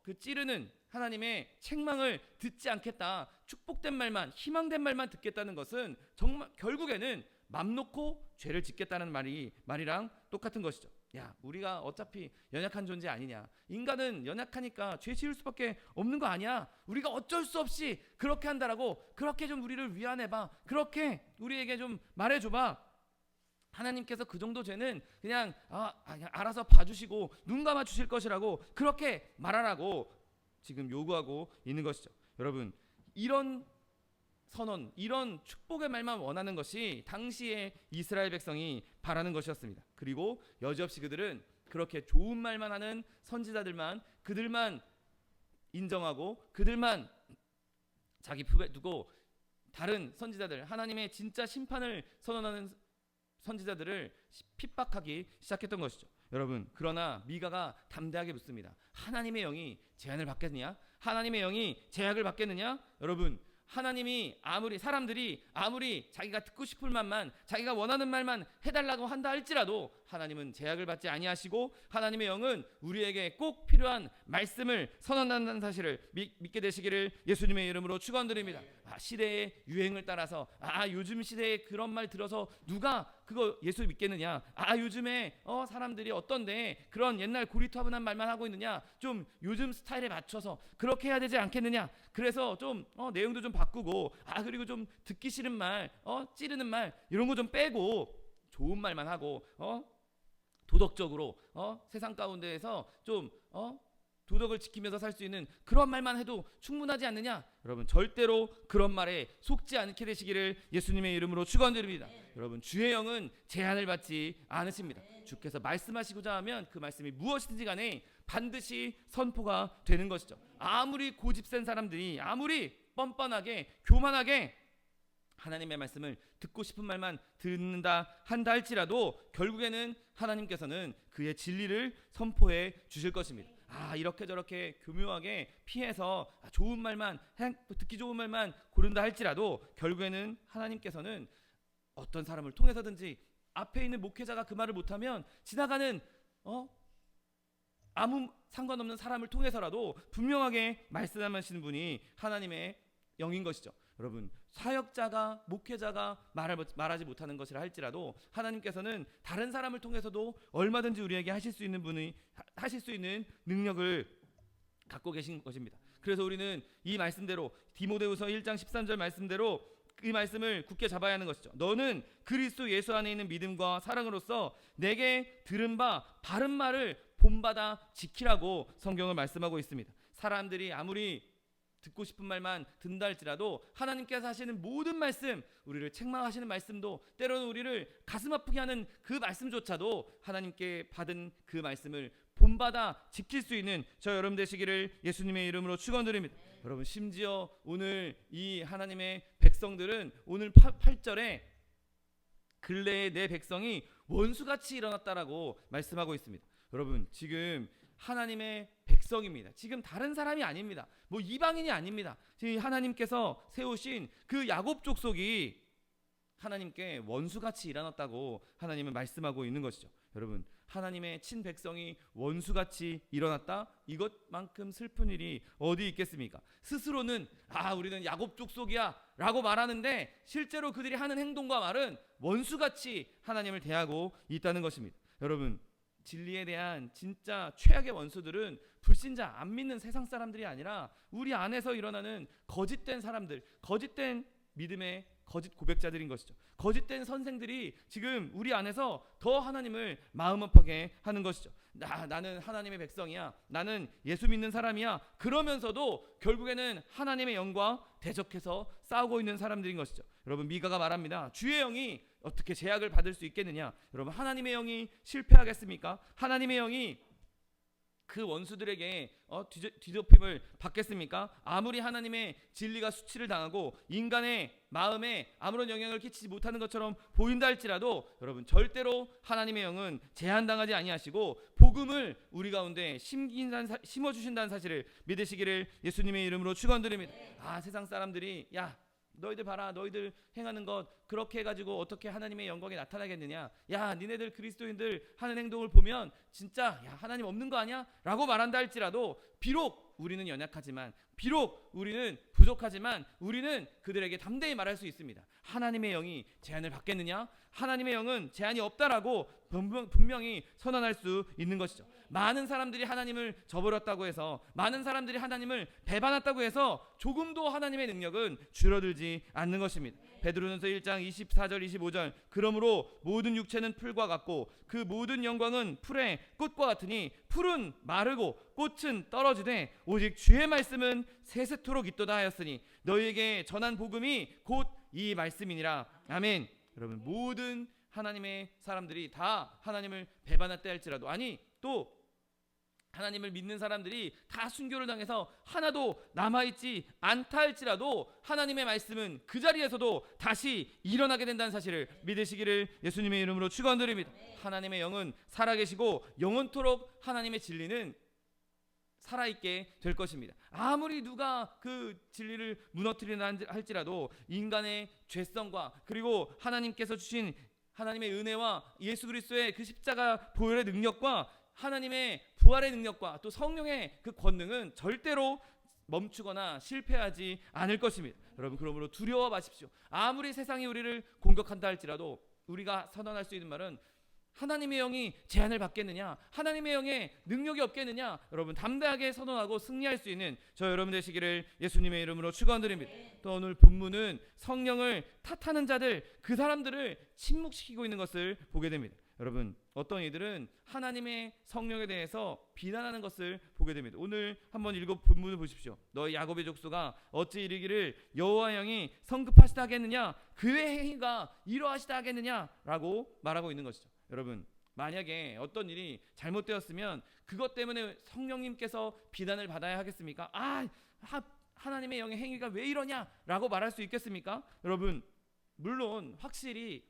그 찌르는 하나님의 책망을 듣지 않겠다, 축복된 말만, 희망된 말만 듣겠다는 것은 정말 결국에는 맘 놓고 죄를 짓겠다는 말이랑 똑같은 것이죠. 우리가 어차피 연약한 존재 아니냐, 인간은 연약하니까 죄 지을 수밖에 없는 거 아니야, 우리가 어쩔 수 없이 그렇게 한다라고 그렇게 좀 우리를 위안해봐, 그렇게 우리에게 좀 말해줘봐. 하나님께서 그 정도 죄는 그냥 알아서 봐주시고 눈 감아주실 것이라고 그렇게 말하라고 지금 요구하고 있는 것이죠. 여러분, 이런 선언, 이런 축복의 말만 원하는 것이 당시에 이스라엘 백성이 바라는 것이었습니다. 그리고 여지없이 그들은 그렇게 좋은 말만 하는 선지자들만, 그들만 인정하고 그들만 자기 품에 두고 다른 선지자들, 하나님의 진짜 심판을 선언하는 선지자들을 핍박하기 시작했던 것이죠. 여러분, 그러나 미가가 담대하게 묻습니다. 하나님의 영이 제한을 받겠느냐? 하나님의 영이 제약을 받겠느냐? 여러분, 하나님이 사람들이 아무리 자기가 듣고 싶을 말만, 자기가 원하는 말만 해달라고 한다 할지라도 하나님은 제약을 받지 아니하시고 하나님의 영은 우리에게 꼭 필요한 말씀을 선언한다는 사실을 믿게 되시기를 예수님의 이름으로 축원드립니다. 시대의 유행을 따라서 요즘 시대에 그런 말 들어서 누가 그거 예수 믿겠느냐? 요즘에 사람들이 어떤데 그런 옛날 고리타분한 말만 하고 있느냐? 좀 요즘 스타일에 맞춰서 그렇게 해야 되지 않겠느냐? 그래서 좀 내용도 좀 바꾸고 그리고 좀 듣기 싫은 말, 찌르는 말 이런 거 좀 빼고 좋은 말만 하고 도덕적으로 세상 가운데에서 좀 도덕을 지키면서 살 수 있는 그런 말만 해도 충분하지 않느냐? 여러분, 절대로 그런 말에 속지 않게 되시기를 예수님의 이름으로 축원드립니다. 여러분, 주의 영은 제한을 받지 않으십니다. 주께서 말씀하시고자 하면 그 말씀이 무엇이든지 간에 반드시 선포가 되는 것이죠. 아무리 고집센 사람들이 아무리 뻔뻔하게 교만하게 하나님의 말씀을 듣고 싶은 말만 듣는다 한다 할지라도 결국에는 하나님께서는 그의 진리를 선포해 주실 것입니다. 이렇게 저렇게 교묘하게 피해서 좋은 말만, 듣기 좋은 말만 고른다 할지라도 결국에는 하나님께서는 어떤 사람을 통해서든지 앞에 있는 목회자가 그 말을 못하면 지나가는 아무 상관없는 사람을 통해서라도 분명하게 말씀하시는 분이 하나님의 영인 것이죠. 여러분, 사역자가, 목회자가 말하지 못하는 것이라 할지라도 하나님께서는 다른 사람을 통해서도 얼마든지 우리에게 하실 수 있는 능력을 갖고 계신 것입니다. 그래서 우리는 이 말씀대로 디모데후서 1장 13절 말씀대로 이 말씀을 굳게 잡아야 하는 것이죠. 너는 그리스도 예수 안에 있는 믿음과 사랑으로서 내게 들은 바 바른 말을 본받아 지키라고 성경을 말씀하고 있습니다. 사람들이 아무리 듣고 싶은 말만 듣는다 할지라도 하나님께서 하시는 모든 말씀, 우리를 책망하시는 말씀도, 때로는 우리를 가슴 아프게 하는 그 말씀조차도 하나님께 받은 그 말씀을 본받아 지킬 수 있는 저 여러분 되시기를 예수님의 이름으로 축원드립니다. 여러분, 심지어 오늘 이 하나님의 백성들은 오늘 8절에 근래에 내 백성이 원수같이 일어났다라고 말씀하고 있습니다. 여러분, 지금 하나님의 백성입니다. 지금 다른 사람이 아닙니다. 뭐 이방인이 아닙니다. 지금 하나님께서 세우신 그 야곱 족속이 하나님께 원수같이 일어났다고 하나님은 말씀하고 있는 것이죠. 여러분, 하나님의 친백성이 원수같이 일어났다? 이것만큼 슬픈 일이 어디 있겠습니까? 스스로는 우리는 야곱 족속이야 라고 말하는데 실제로 그들이 하는 행동과 말은 원수같이 하나님을 대하고 있다는 것입니다. 여러분, 진리에 대한 진짜 최악의 원수들은 불신자, 안 믿는 세상 사람들이 아니라 우리 안에서 일어나는 거짓된 사람들, 거짓된 믿음의 거짓 고백자들인 것이죠. 거짓된 선생들이 지금 우리 안에서 더 하나님을 마음 아프게 하는 것이죠. 나는 하나님의 백성이야, 나는 예수 믿는 사람이야, 그러면서도 결국에는 하나님의 영과 대적해서 싸우고 있는 사람들인 것이죠. 여러분, 미가가 말합니다. 주의 영이 어떻게 제약을 받을 수 있겠느냐. 여러분, 하나님의 영이 실패하겠습니까? 하나님의 영이 그 원수들에게 뒤덮임을 받겠습니까? 아무리 하나님의 진리가 수치를 당하고 인간의 마음에 아무런 영향을 끼치지 못하는 것처럼 보인다 할지라도 여러분, 절대로 하나님의 영은 제한당하지 아니하시고 복음을 우리 가운데 심어주신다는 사실을 믿으시기를 예수님의 이름으로 축원드립니다. 세상 사람들이 너희들 봐라, 너희들 행하는 것 그렇게 해가지고 어떻게 하나님의 영광이 나타나겠느냐, 니네들 그리스도인들 하는 행동을 보면 진짜 하나님 없는 거 아니야? 라고 말한다 할지라도 비록 우리는 연약하지만, 비록 우리는 부족하지만 우리는 그들에게 담대히 말할 수 있습니다. 하나님의 영이 제한을 받겠느냐? 하나님의 영은 제한이 없다라고 분명히 선언할 수 있는 것이죠. 많은 사람들이 하나님을 저버렸다고 해서, 많은 사람들이 하나님을 배반했다고 해서 조금도 하나님의 능력은 줄어들지 않는 것입니다. 베드로전서 1장 24절 25절 그러므로 모든 육체는 풀과 같고 그 모든 영광은 풀의 꽃과 같으니 풀은 마르고 꽃은 떨어지되 오직 주의 말씀은 세세토록 있도다 하였으니 너희에게 전한 복음이 곧 이 말씀이니라. 아멘. 여러분, 모든 하나님의 사람들이 다 하나님을 배반했다 할지라도, 또 하나님을 믿는 사람들이 다 순교를 당해서 하나도 남아있지 않다 할지라도 하나님의 말씀은 그 자리에서도 다시 일어나게 된다는 사실을 믿으시기를 예수님의 이름으로 축원드립니다. 하나님의 영은 살아계시고 영원토록 하나님의 진리는 살아있게 될 것입니다. 아무리 누가 그 진리를 무너뜨리나 할지라도 인간의 죄성과 그리고 하나님께서 주신 하나님의 은혜와 예수 그리스도의 그 십자가 보혈의 능력과 하나님의 부활의 능력과 또 성령의 그 권능은 절대로 멈추거나 실패하지 않을 것입니다. 여러분, 그러므로 두려워 마십시오. 아무리 세상이 우리를 공격한다 할지라도 우리가 선언할 수 있는 말은 하나님의 영이 제한을 받겠느냐, 하나님의 영의 능력이 없겠느냐. 여러분, 담대하게 선언하고 승리할 수 있는 저 여러분 되시기를 예수님의 이름으로 축원드립니다. 또 오늘 본문은 성령을 탓하는 자들, 그 사람들을 침묵시키고 있는 것을 보게 됩니다. 여러분, 어떤 이들은 하나님의 성령에 대해서 비난하는 것을 보게 됩니다. 오늘 한번 본문을 보십시오. 너희 야곱의 족속아 어찌 이르기를 여호와 영이 성급하시다 하겠느냐, 그의 행위가 이러하시다 하겠느냐 라고 말하고 있는 것이죠. 여러분, 만약에 어떤 일이 잘못되었으면 그것 때문에 성령님께서 비난을 받아야 하겠습니까? 하나님의 영의 행위가 왜 이러냐 라고 말할 수 있겠습니까? 여러분, 물론 확실히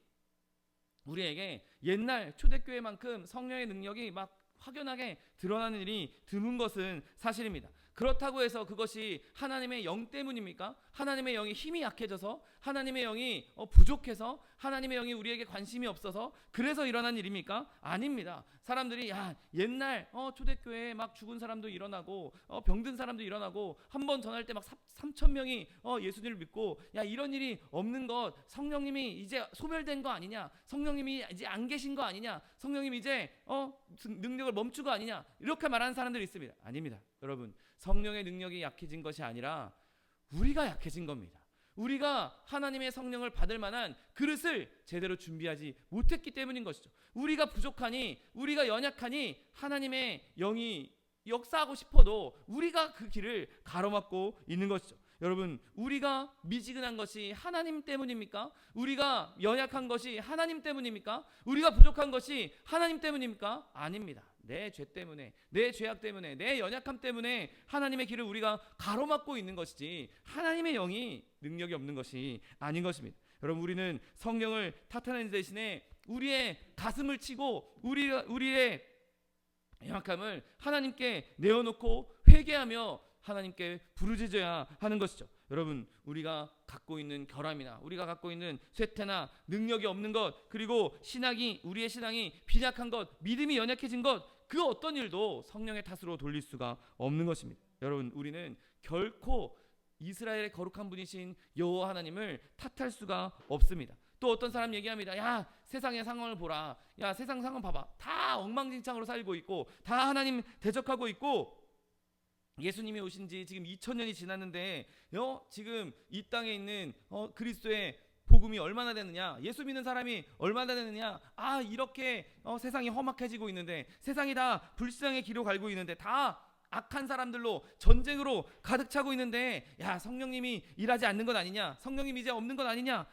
우리에게 옛날 초대교회만큼 성령의 능력이 막 확연하게 드러나는 일이 드문 것은 사실입니다. 그렇다고 해서 그것이 하나님의 영 때문입니까? 하나님의 영이 힘이 약해져서, 하나님의 영이 부족해서, 하나님의 영이 우리에게 관심이 없어서 그래서 일어난 일입니까? 아닙니다. 사람들이 옛날 초대교회에 막 죽은 사람도 일어나고 병든 사람도 일어나고 한 번 전할 때 막 3,000명이 예수님을 믿고, 이런 일이 없는 것, 성령님이 이제 소멸된 거 아니냐, 성령님이 이제 안 계신 거 아니냐, 성령님이 이제 능력을 멈춘 거 아니냐, 이렇게 말하는 사람들이 있습니다. 아닙니다. 여러분, 성령의 능력이 약해진 것이 아니라 우리가 약해진 겁니다. 우리가 하나님의 성령을 받을 만한 그릇을 제대로 준비하지 못했기 때문인 것이죠. 우리가 부족하니, 우리가 연약하니 하나님의 영이 역사하고 싶어도 우리가 그 길을 가로막고 있는 것이죠. 여러분, 우리가 미지근한 것이 하나님 때문입니까? 우리가 연약한 것이 하나님 때문입니까? 우리가 부족한 것이 하나님 때문입니까? 아닙니다. 내 죄 때문에, 내 죄악 때문에, 내 연약함 때문에 하나님의 길을 우리가 가로막고 있는 것이지 하나님의 영이 능력이 없는 것이 아닌 것입니다. 여러분, 우리는 성령을 탓하는 대신에 우리의 가슴을 치고 우리의 연약함을 하나님께 내어놓고 회개하며 하나님께 부르짖어야 하는 것이죠. 여러분, 우리가 갖고 있는 결함이나 우리가 갖고 있는 쇠퇴나 능력이 없는 것, 그리고 우리의 신앙이 빈약한 것, 믿음이 연약해진 것, 그 어떤 일도 성령의 탓으로 돌릴 수가 없는 것입니다. 여러분, 우리는 결코 이스라엘의 거룩한 분이신 여호와 하나님을 탓할 수가 없습니다. 또 어떤 사람 얘기합니다. 야, 세상의 상황을 보라. 야, 세상 상황 봐봐. 다 엉망진창으로 살고 있고 다 하나님 대적하고 있고, 예수님이 오신 지 지금 2000년이 지났는데 지금 이 땅에 있는 그리스도의 복음이 얼마나 되느냐, 예수 믿는 사람이 얼마나 되느냐, 이렇게 세상이 험악해지고 있는데, 세상이 다 불신앙의 길로 갈고 있는데, 다 악한 사람들로 전쟁으로 가득 차고 있는데, 야, 성령님이 일하지 않는 것 아니냐, 성령님 이제 없는 것 아니냐.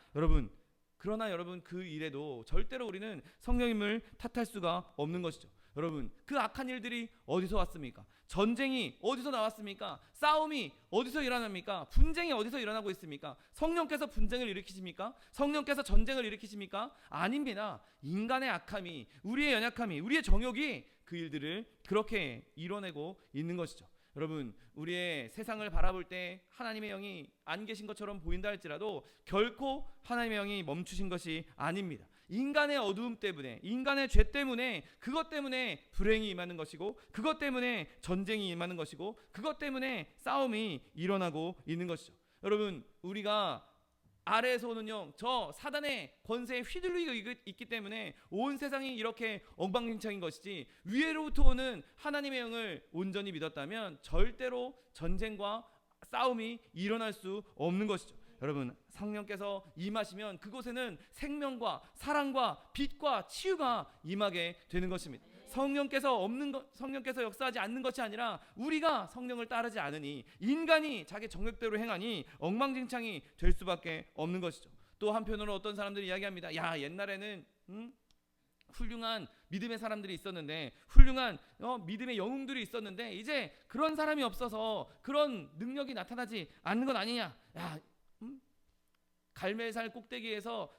그러나 여러분, 그 일에도 절대로 우리는 성령님을 탓할 수가 없는 것이죠. 여러분, 그 악한 일들이 어디서 왔습니까? 전쟁이 어디서 나왔습니까? 싸움이 어디서 일어납니까? 분쟁이 어디서 일어나고 있습니까? 성령께서 분쟁을 일으키십니까? 성령께서 전쟁을 일으키십니까? 아닙니다. 인간의 악함이, 우리의 연약함이, 우리의 정욕이 그 일들을 그렇게 이뤄내고 있는 것이죠. 여러분, 우리의 세상을 바라볼 때 하나님의 영이 안 계신 것처럼 보인다 할지라도 결코 하나님의 영이 멈추신 것이 아닙니다. 인간의 어두움 때문에, 인간의 죄 때문에, 그것 때문에 불행이 임하는 것이고, 그것 때문에 전쟁이 임하는 것이고, 그것 때문에 싸움이 일어나고 있는 것이죠. 여러분, 우리가 아래에서 오는 영, 저 사단의 권세에 휘둘리고 있기 때문에 온 세상이 이렇게 엉망진창인 것이지, 위에로부터 오는 하나님의 영을 온전히 믿었다면 절대로 전쟁과 싸움이 일어날 수 없는 것이죠. 여러분, 성령께서 임하시면 그곳에는 생명과 사랑과 빛과 치유가 임하게 되는 것입니다. 성령께서 역사하지 않는 것이 아니라 우리가 성령을 따르지 않으니, 인간이 자기 정욕대로 행하니 엉망진창이 될 수밖에 없는 것이죠. 또 한편으로 어떤 사람들이 이야기합니다. 야, 옛날에는 훌륭한 믿음의 사람들이 있었는데, 훌륭한 믿음의 영웅들이 있었는데, 이제 그런 사람이 없어서 그런 능력이 나타나지 않는 것 아니냐. 야, 갈멜살 꼭대기에서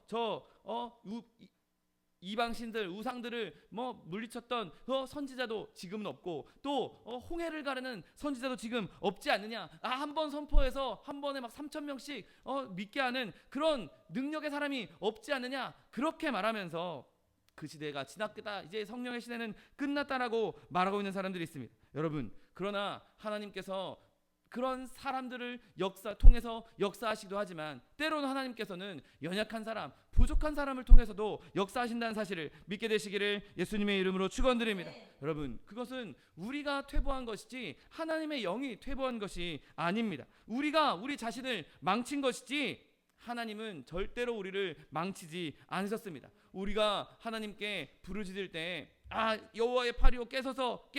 이방신들, 우상들을 물리쳤던 선지자도 지금은 없고, 또 홍해를 가르는 선지자도 지금 없지 않느냐. 한번 선포해서 한 번에 막 3,000명씩 믿게 하는 그런 능력의 사람이 없지 않느냐. 그렇게 말하면서 그 시대가 지났다, 이제 성령의 시대는 끝났다라고 말하고 있는 사람들이 있습니다. 여러분, 그러나 하나님께서 그런 사람들을 통해서 역사하시기도 하지만, 때로는 하나님께서는 연약한 사람, 부족한 사람을 통해서도 역사하신다는 사실을 믿게 되시기를 예수님의 이름으로 축원드립니다. 여러분, 그것은 우리가 퇴보한 것이지 하나님의 영이 퇴보한 것이 아닙니다. 우리가 우리 자신을 망친 것이지 하나님은 절대로 우리를 망치지 않으셨습니다. 우리가 하나님께 부르짖을 때 여호와의 팔이요 깨소서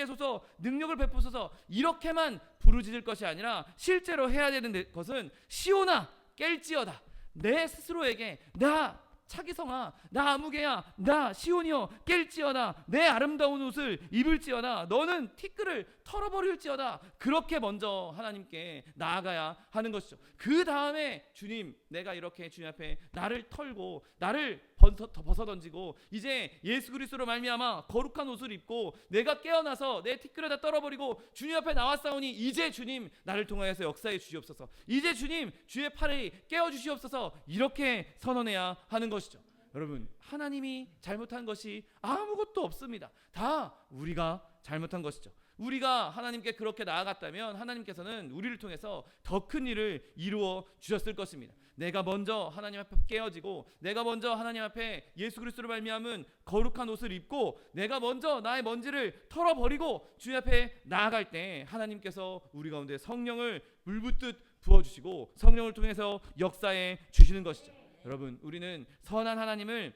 능력을 베푸소서, 이렇게만 부르짖을 것이 아니라 실제로 해야 되는 것은 시온아 깰지어다. 내 스스로에게, 나 차기성아, 나 아무개야, 나 시온이여 깰지어다. 내 아름다운 옷을 입을지어다. 너는 티끌을 털어버릴지어다. 그렇게 먼저 하나님께 나아가야 하는 것이죠. 그 다음에 주님, 내가 이렇게 주님 앞에 나를 털고 나를 벗어던지고 이제 예수 그리스도로 말미암아 거룩한 옷을 입고 내가 깨어나서 내 티끌을 다 떨어버리고 주님 앞에 나왔사오니, 이제 주님 나를 통하여서 역사해 주시옵소서. 이제 주님 주의 팔을 깨워 주시옵소서. 이렇게 선언해야 하는 것이죠. 여러분, 하나님이 잘못한 것이 아무것도 없습니다. 다 우리가 잘못한 것이죠. 우리가 하나님께 그렇게 나아갔다면 하나님께서는 우리를 통해서 더 큰 일을 이루어 주셨을 것입니다. 내가 먼저 하나님 앞에 깨어지고, 내가 먼저 하나님 앞에 예수 그리스도로 말미암은 거룩한 옷을 입고, 내가 먼저 나의 먼지를 털어버리고 주님 앞에 나아갈 때 하나님께서 우리 가운데 성령을 물붓듯 부어주시고 성령을 통해서 역사해 주시는 것이죠. 여러분, 우리는 선한 하나님을,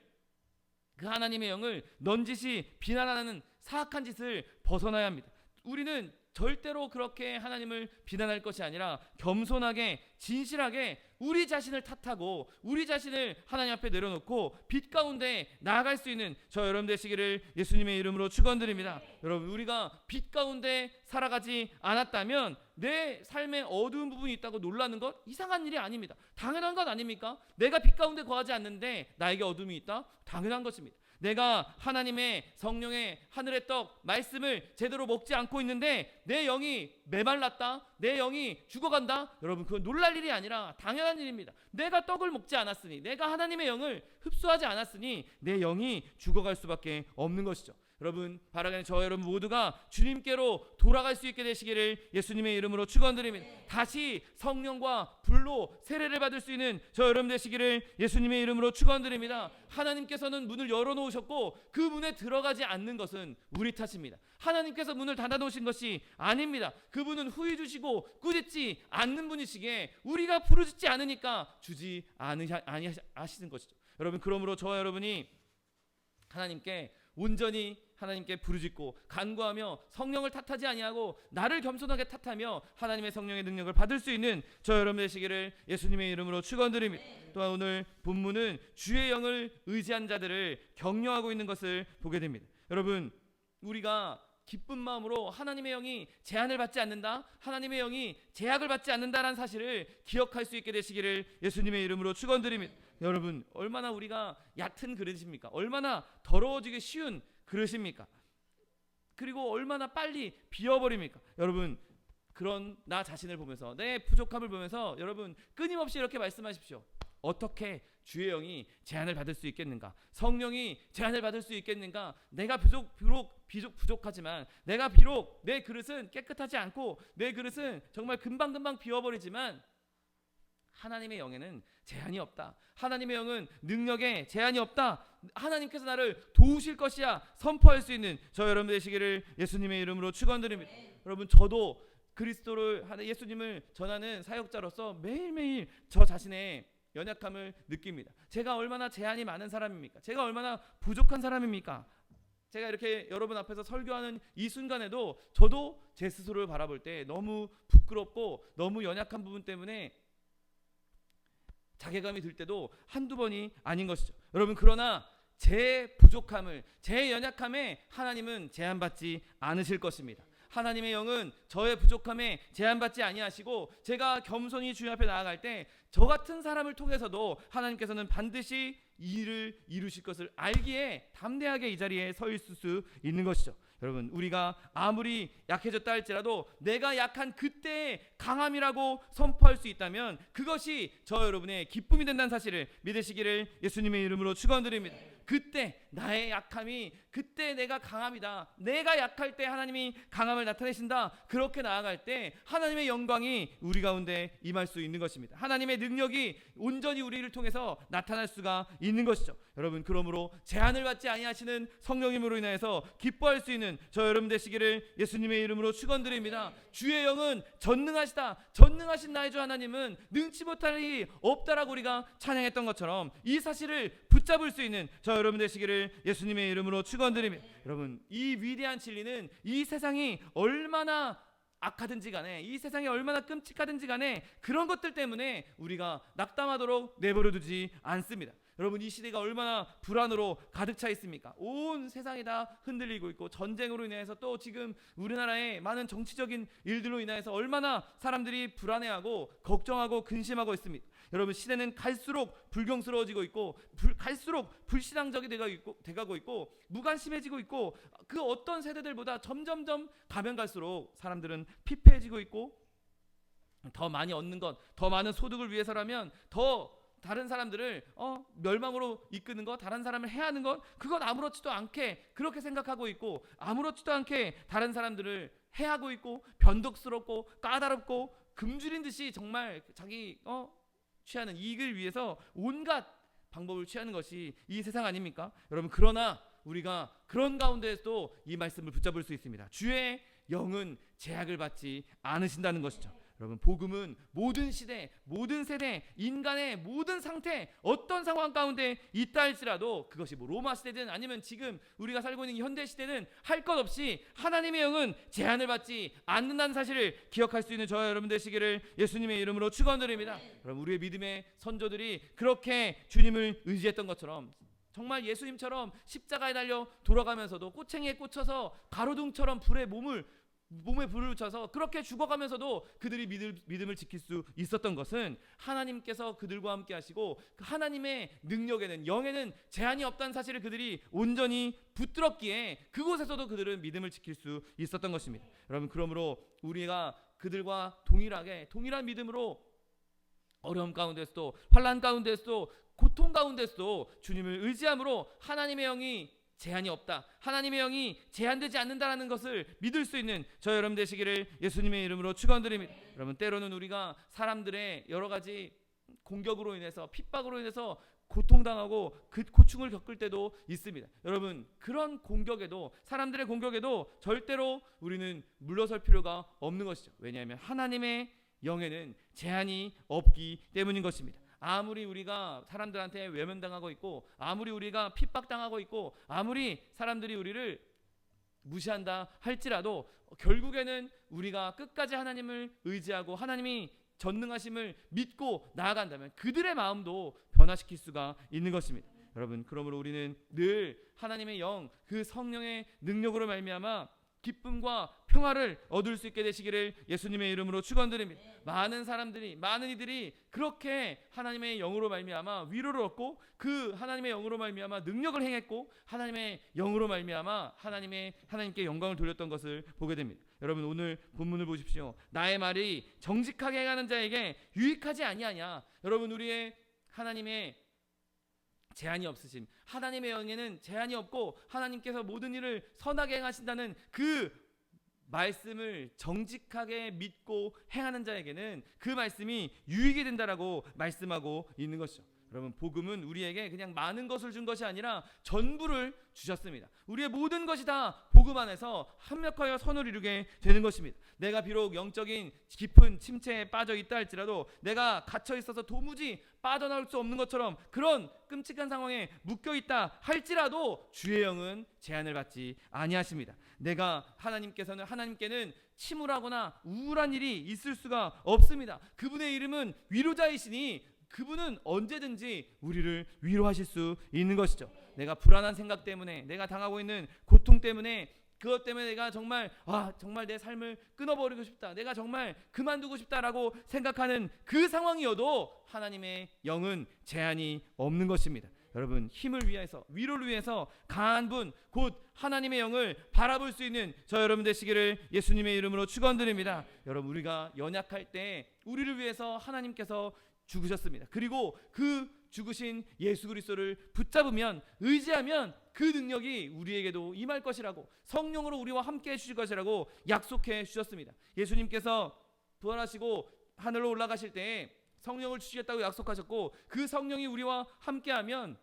그 하나님의 영을 넌지시 비난하는 사악한 짓을 벗어나야 합니다. 우리는 절대로 그렇게 하나님을 비난할 것이 아니라 겸손하게 진실하게 우리 자신을 탓하고 우리 자신을 하나님 앞에 내려놓고 빛 가운데 나아갈 수 있는 저 여러분 되시기를 예수님의 이름으로 축원드립니다. 여러분, 우리가 빛 가운데 살아가지 않았다면 내 삶에 어두운 부분이 있다고 놀라는 것 이상한 일이 아닙니다. 당연한 것 아닙니까? 내가 빛 가운데 거하지 않는데 나에게 어둠이 있다? 당연한 것입니다. 내가 하나님의 성령의 하늘의 떡 말씀을 제대로 먹지 않고 있는데 내 영이 메말랐다, 내 영이 죽어간다, 여러분, 그건 놀랄 일이 아니라 당연한 일입니다. 내가 떡을 먹지 않았으니, 내가 하나님의 영을 흡수하지 않았으니 내 영이 죽어갈 수밖에 없는 것이죠. 여러분, 바라기는 저 여러분 모두가 주님께로 돌아갈 수 있게 되시기를 예수님의 이름으로 축원드립니다. 다시 성령과 불로 세례를 받을 수 있는 저 여러분 되시기를 예수님의 이름으로 축원드립니다. 하나님께서는 문을 열어놓으셨고 그 문에 들어가지 않는 것은 우리 탓입니다. 하나님께서 문을 닫아놓으신 것이 아닙니다. 그분은 후히 주시고 꾸짖지 않는 분이시기에 우리가 부르짖지 않으니까 주지 아니하시는 것이죠. 여러분, 그러므로 저와 여러분이 하나님께 온전히 하나님께 부르짖고 간구하며 성령을 탓하지 아니하고 나를 겸손하게 탓하며 하나님의 성령의 능력을 받을 수 있는 저 여러분 되시기를 예수님의 이름으로 축원드립니다. 또한 오늘 본문은 주의 영을 의지한 자들을 격려하고 있는 것을 보게 됩니다. 여러분, 우리가 기쁜 마음으로 하나님의 영이 제한을 받지 않는다, 하나님의 영이 제약을 받지 않는다라는 사실을 기억할 수 있게 되시기를 예수님의 이름으로 축원드립니다. 여러분, 얼마나 우리가 얕은 그릇입니까? 얼마나 더러워지기 쉬운 그릇입니까? 그리고 얼마나 빨리 비어버립니까? 여러분, 그런 나 자신을 보면서, 내 부족함을 보면서 여러분 끊임없이 이렇게 말씀하십시오. 어떻게 주의 영이 제한을 받을 수 있겠는가? 성령이 제한을 받을 수 있겠는가? 내가 비록 부족하지만, 내가 비록 내 그릇은 깨끗하지 않고 내 그릇은 정말 금방금방 비워버리지만 하나님의 영에는 제한이 없다. 하나님의 영은 능력에 제한이 없다. 하나님께서 나를 도우실 것이야 선포할 수 있는 저 여러분 되시기를 예수님의 이름으로 축원드립니다. 여러분, 저도 그리스도를, 예수님을 전하는 사역자로서 매일매일 저 자신의 연약함을 느낍니다. 제가 얼마나 제한이 많은 사람입니까? 제가 얼마나 부족한 사람입니까? 제가 이렇게 여러분 앞에서 설교하는 이 순간에도 저도 제 스스로를 바라볼 때 너무 부끄럽고 너무 연약한 부분 때문에 자괴감이 들 때도 한두 번이 아닌 것이죠. 여러분, 그러나 제 부족함을, 제 연약함에 하나님은 제한받지 않으실 것입니다. 하나님의 영은 저의 부족함에 제한받지 아니하시고 제가 겸손히 주님 앞에 나아갈 때 저 같은 사람을 통해서도 하나님께서는 반드시 일을 이루실 것을 알기에 담대하게 이 자리에 서 있을 수 있는 것이죠. 여러분, 우리가 아무리 약해졌다 할지라도 내가 약한 그때의 강함이라고 선포할 수 있다면 그것이 저 여러분의 기쁨이 된다는 사실을 믿으시기를 예수님의 이름으로 축원드립니다. 그때 나의 약함이, 그때 내가 강함이다, 내가 약할 때 하나님이 강함을 나타내신다, 그렇게 나아갈 때 하나님의 영광이 우리 가운데 임할 수 있는 것입니다. 하나님의 능력이 온전히 우리를 통해서 나타날 수가 있는 것이죠. 여러분, 그러므로 제한을 받지 아니하시는 성령님으로 인하여서 기뻐할 수 있는 저 여러분 되시기를 예수님의 이름으로 축원드립니다. 주의 영은 전능하시다. 전능하신 나의 주 하나님은 능치 못할 일이 없다라고 우리가 찬양했던 것처럼 이 사실을 붙잡을 수 있는 저 여러분 되시기를 예수님의 이름으로 축원드립니다. 여러분, 이 위대한 진리는 이 세상이 얼마나 악하든지 간에, 이 세상이 얼마나 끔찍하든지 간에 그런 것들 때문에 우리가 낙담하도록 내버려두지 않습니다. 여러분, 이 시대가 얼마나 불안으로 가득 차 있습니까? 온 세상이 다 흔들리고 있고 전쟁으로 인해서 또 지금 우리나라의 많은 정치적인 일들로 인해서 얼마나 사람들이 불안해하고 걱정하고 근심하고 있습니다. 여러분, 시대는 갈수록 불경스러워지고 있고 갈수록 불신앙적이 돼가고 있고 무관심해지고 있고 그 어떤 세대들보다 점점점 가면 갈수록 사람들은 피폐해지고 있고 더 많이 얻는 것, 더 많은 소득을 위해서라면 더 다른 사람들을 멸망으로 이끄는 것, 다른 사람을 해하는 것, 그건 아무렇지도 않게 그렇게 생각하고 있고 아무렇지도 않게 다른 사람들을 해하고 있고 변덕스럽고 까다롭고 금줄인 듯이 정말 자기 취하는 이익을 위해서 온갖 방법을 취하는 것이 이 세상 아닙니까? 여러분, 그러나 우리가 그런 가운데에서도 이 말씀을 붙잡을 수 있습니다. 주의 영은 제약을 받지 않으신다는 것이죠. 여러분, 복음은 모든 시대, 모든 세대, 인간의 모든 상태, 어떤 상황 가운데 있다 할지라도, 그것이 뭐 로마 시대든 아니면 지금 우리가 살고 있는 이 현대 시대든 할 것 없이 하나님의 영은 제한을 받지 않는다는 사실을 기억할 수 있는 저와 여러분 되시기를 예수님의 이름으로 축원드립니다. 여러분, 우리의 믿음의 선조들이 그렇게 주님을 의지했던 것처럼, 정말 예수님처럼 십자가에 달려 돌아가면서도 꼬챙이에 꽂혀서 가로등처럼 몸에 불을 붙여서 그렇게 죽어가면서도 그들이 믿음을 지킬 수 있었던 것은 하나님께서 그들과 함께 하시고 그 하나님의 능력에는, 영에는 제한이 없다는 사실을 그들이 온전히 붙들었기에 그곳에서도 그들은 믿음을 지킬 수 있었던 것입니다. 여러분, 그러므로 우리가 그들과 동일한 믿음으로 어려움 가운데서도, 환난 가운데서도, 고통 가운데서도 주님을 의지함으로 하나님의 영이 제한이 없다, 하나님의 영이 제한되지 않는다라는 것을 믿을 수 있는 저 여러분 되시기를 예수님의 이름으로 축원드립니다. 여러분, 때로는 우리가 사람들의 여러 가지 공격으로 인해서, 핍박으로 인해서 고통당하고 그 고충을 겪을 때도 있습니다. 여러분, 그런 공격에도, 사람들의 공격에도 절대로 우리는 물러설 필요가 없는 것이죠. 왜냐하면 하나님의 영에는 제한이 없기 때문인 것입니다. 아무리 우리가 사람들한테 외면당하고 있고, 아무리 우리가 핍박당하고 있고, 아무리 사람들이 우리를 무시한다 할지라도 결국에는 우리가 끝까지 하나님을 의지하고 하나님이 전능하심을 믿고 나아간다면 그들의 마음도 변화시킬 수가 있는 것입니다. 여러분, 그러므로 우리는 늘 하나님의 영, 그 성령의 능력으로 말미암아 기쁨과 평화를 얻을 수 있게 되시기를 예수님의 이름으로 축원드립니다. 많은 사람들이, 많은 이들이 그렇게 하나님의 영으로 말미암아 위로를 얻고, 그 하나님의 영으로 말미암아 능력을 행했고, 하나님의 영으로 말미암아 하나님께 영광을 돌렸던 것을 보게 됩니다. 여러분, 오늘 본문을 보십시오. 나의 말이 정직하게 행하는 자에게 유익하지 아니하냐. 여러분, 우리의 하나님의 제한이 없으심, 하나님의 영에는 제한이 없고 하나님께서 모든 일을 선하게 행하신다는 그 말씀을 정직하게 믿고 행하는 자에게는 그 말씀이 유익이 된다라고 말씀하고 있는 것이죠. 여러분, 복음은 우리에게 그냥 많은 것을 준 것이 아니라 전부를 주셨습니다. 우리의 모든 것이 다 복음 안에서 합력하여 선을 이루게 되는 것입니다. 내가 비록 영적인 깊은 침체에 빠져 있다 할지라도, 내가 갇혀 있어서 도무지 빠져나올 수 없는 것처럼 그런 끔찍한 상황에 묶여 있다 할지라도 주의 영은 제한을 받지 아니하십니다. 하나님께는 침울하거나 우울한 일이 있을 수가 없습니다. 그분의 이름은 위로자이시니 그분은 언제든지 우리를 위로하실 수 있는 것이죠. 내가 불안한 생각 때문에, 내가 당하고 있는 고통 때문에, 그것 때문에 내가 정말 내 삶을 끊어버리고 싶다, 내가 정말 그만두고 싶다라고 생각하는 그 상황이어도 하나님의 영은 제한이 없는 것입니다. 여러분, 힘을 위해서, 위로를 위해서 강한 분, 곧 하나님의 영을 바라볼 수 있는 저 여러분 되시기를 예수님의 이름으로 축원드립니다. 여러분, 우리가 연약할 때 우리를 위해서 하나님께서 죽으셨습니다. 그리고 그 죽으신 예수 그리스도를 붙잡으면, 의지하면 그 능력이 우리에게도 임할 것이라고, 성령으로 우리와 함께 해주실 것이라고 약속해 주셨습니다. 예수님께서 부활하시고 하늘로 올라가실 때 성령을 주시겠다고 약속하셨고, 그 성령이 우리와 함께하면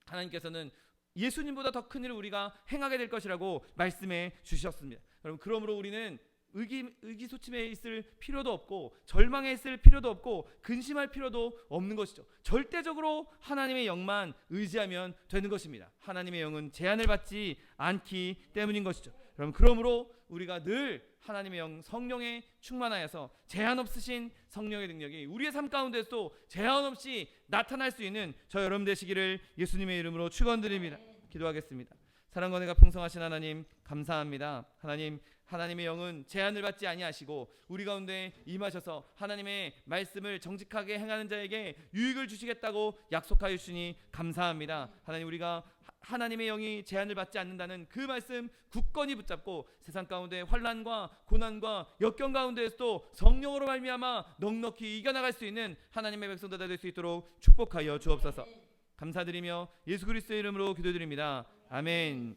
하나님께서는 예수님보다 더 큰 일을 우리가 행하게 될 것이라고 말씀해 주셨습니다. 여러분, 그러므로 우리는 의기소침해 있을 필요도 없고, 절망해 있을 필요도 없고, 근심할 필요도 없는 것이죠. 절대적으로 하나님의 영만 의지하면 되는 것입니다. 하나님의 영은 제한을 받지 않기 때문인 것이죠. 여러분, 그러므로 우리가 늘 하나님의 영, 성령에 충만하여서 제한 없으신 성령의 능력이 우리의 삶 가운데서도 제한 없이 나타날 수 있는 저 여러분 되시기를 예수님의 이름으로 축원드립니다. 기도하겠습니다. 사랑과 은혜가 풍성하신 하나님, 감사합니다. 하나님의 영은 제한을 받지 아니하시고 우리 가운데 임하셔서 하나님의 말씀을 정직하게 행하는 자에게 유익을 주시겠다고 약속하여 주시니 감사합니다. 하나님, 우리가 하나님의 영이 제한을 받지 않는다는 그 말씀 굳건히 붙잡고 세상 가운데 환난과 고난과 역경 가운데에서도 성령으로 말미암아 넉넉히 이겨나갈 수 있는 하나님의 백성들 될 수 있도록 축복하여 주옵소서. 감사드리며 예수 그리스도의 이름으로 기도드립니다. 아멘.